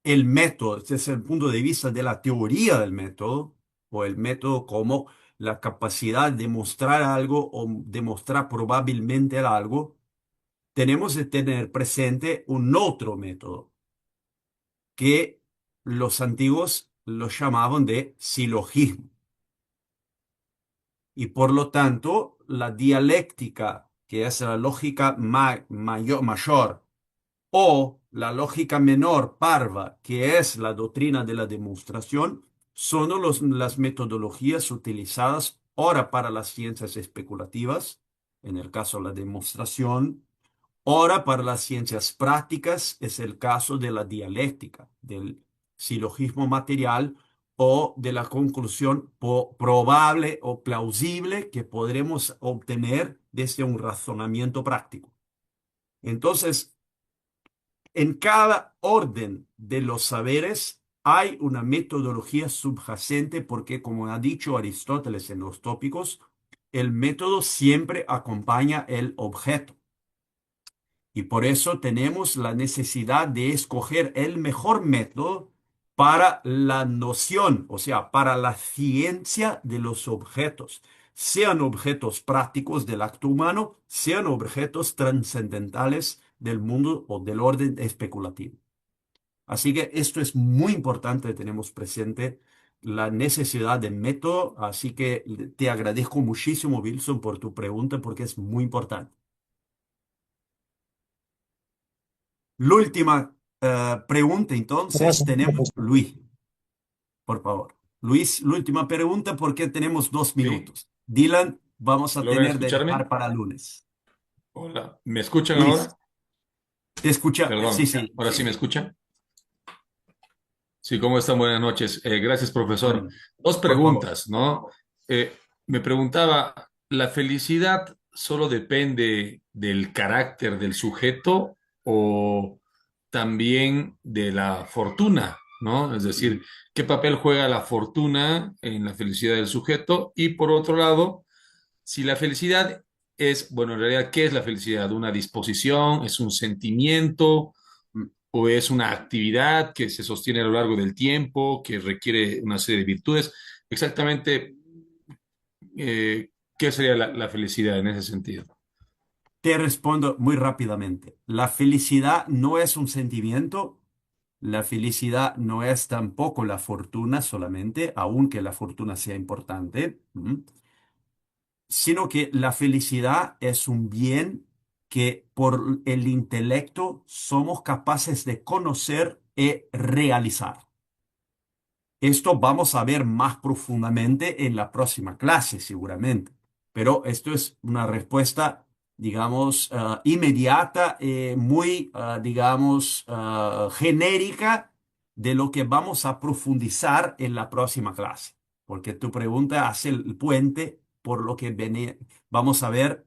el método, desde el punto de vista de la teoría del método, o el método como la capacidad de mostrar algo o demostrar probablemente algo, tenemos que tener presente un otro método que los antiguos lo llamaban de silogismo. Y por lo tanto, la dialéctica, que es la lógica mayor, o la lógica menor, parva, que es la doctrina de la demostración, son las metodologías utilizadas ahora para las ciencias especulativas, en el caso de la demostración. Ahora, para las ciencias prácticas es el caso de la dialéctica, del silogismo material o de la conclusión probable o plausible que podremos obtener desde un razonamiento práctico. Entonces, en cada orden de los saberes hay una metodología subyacente porque, como ha dicho Aristóteles en los tópicos, el método siempre acompaña el objeto. Y por eso tenemos la necesidad de escoger el mejor método para la noción, o sea, para la ciencia de los objetos, sean objetos prácticos del acto humano, sean objetos trascendentales del mundo o del orden especulativo. Así que esto es muy importante, tenemos presente la necesidad de método, así que te agradezco muchísimo, Wilson, por tu pregunta, porque es muy importante. La última pregunta, entonces, Gracias, tenemos profesor. Luis, por favor. Luis, la última pregunta porque tenemos dos Sí, minutos. Dylan, vamos a ¿logran tener de dejar escucharme? para lunes. Hola, ¿me escuchan Luis, ahora? te escucha. Sí, Perdón, sí, ¿ahora sí, sí me sí. escuchan? Sí, ¿cómo están? Buenas noches. Gracias, profesor. Bueno, Dos por favor. preguntas, ¿no? Me preguntaba, ¿la felicidad solo depende del carácter del sujeto o también de la fortuna, ¿no? Es decir, ¿qué papel juega la fortuna en la felicidad del sujeto? Y por otro lado, si la felicidad es, bueno, en realidad, ¿qué es la felicidad? ¿Una disposición? ¿Es un sentimiento? ¿O es una actividad que se sostiene a lo largo del tiempo, que requiere una serie de virtudes? Exactamente, ¿qué sería la felicidad en ese sentido? Te respondo muy rápidamente. La felicidad no es un sentimiento, la felicidad no es tampoco la fortuna solamente, aunque la fortuna sea importante. Sino que la felicidad es un bien que por el intelecto somos capaces de conocer y realizar. Esto vamos a ver más profundamente en la próxima clase, seguramente. Pero esto es una respuesta, digamos, inmediata, muy, digamos, genérica de lo que vamos a profundizar en la próxima clase. Porque tu pregunta hace el puente por lo que vamos a ver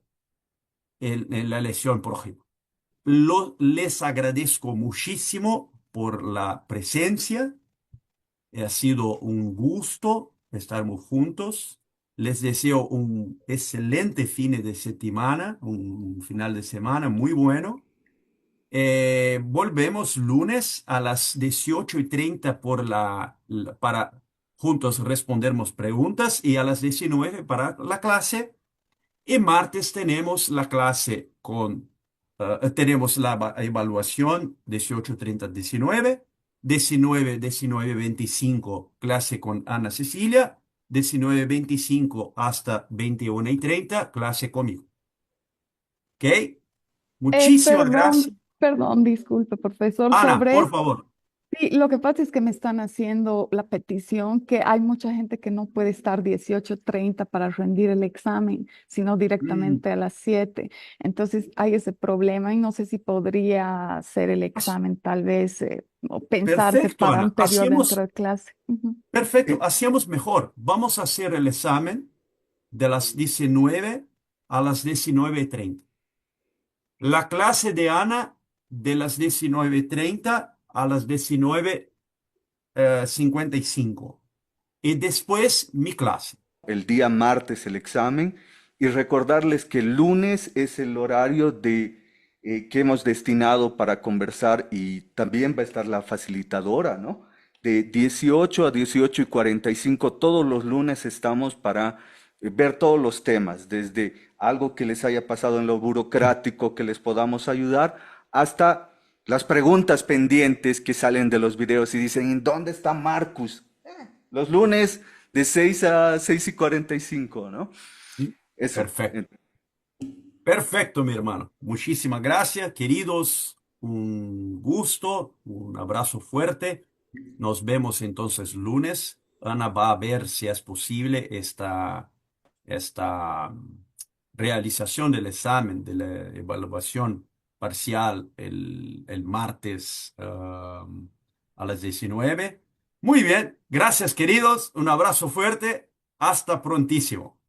en la lección próxima. Les agradezco muchísimo por la presencia. Ha sido un gusto estar juntos. Les deseo un excelente fin de semana, un final de semana muy bueno. Volvemos lunes a las 18:30 para juntos respondernos preguntas y a las 19 para la clase. Y martes tenemos la clase tenemos la evaluación 18:30 19, 19:25 clase con Ana Cecilia, 19:25 hasta 21:30 clase conmigo. ¿Ok? Muchísimas gracias. Perdón, disculpe, profesor, Ana, sobre por esto. favor. Sí, lo que pasa es que me están haciendo la petición que hay mucha gente que no puede estar 18:30 para rendir el examen, sino Mm, directamente a las 7. Entonces hay ese problema y no sé si podría hacer el as- examen tal vez o pensarse Perfecto, para un Ana. periodo dentro de clase. Ujú. Perfecto, Eh, hacemos mejor. Vamos a hacer el examen de las 19 a las 19:30. La clase de Ana de las 19:30 a las 19:55. Y después mi clase. el día martes el examen y recordarles que el lunes es el horario que hemos destinado para conversar y también va a estar la facilitadora, ¿no? De 18 a 18:45 todos los lunes estamos para ver todos los temas, desde algo que les haya pasado en lo burocrático que les podamos ayudar, hasta las preguntas pendientes que salen de los videos y dicen, ¿en dónde está Marcus? Los lunes de 6 a 6:45, ¿no? Eso. Perfecto. Perfecto, mi hermano. Muchísimas gracias, queridos. Un gusto, un abrazo fuerte. Nos vemos entonces lunes. Ana va a ver si es posible esta realización del examen, de la evaluación parcial el martes a las 19. Muy bien, gracias, queridos. Un abrazo fuerte. Hasta prontísimo.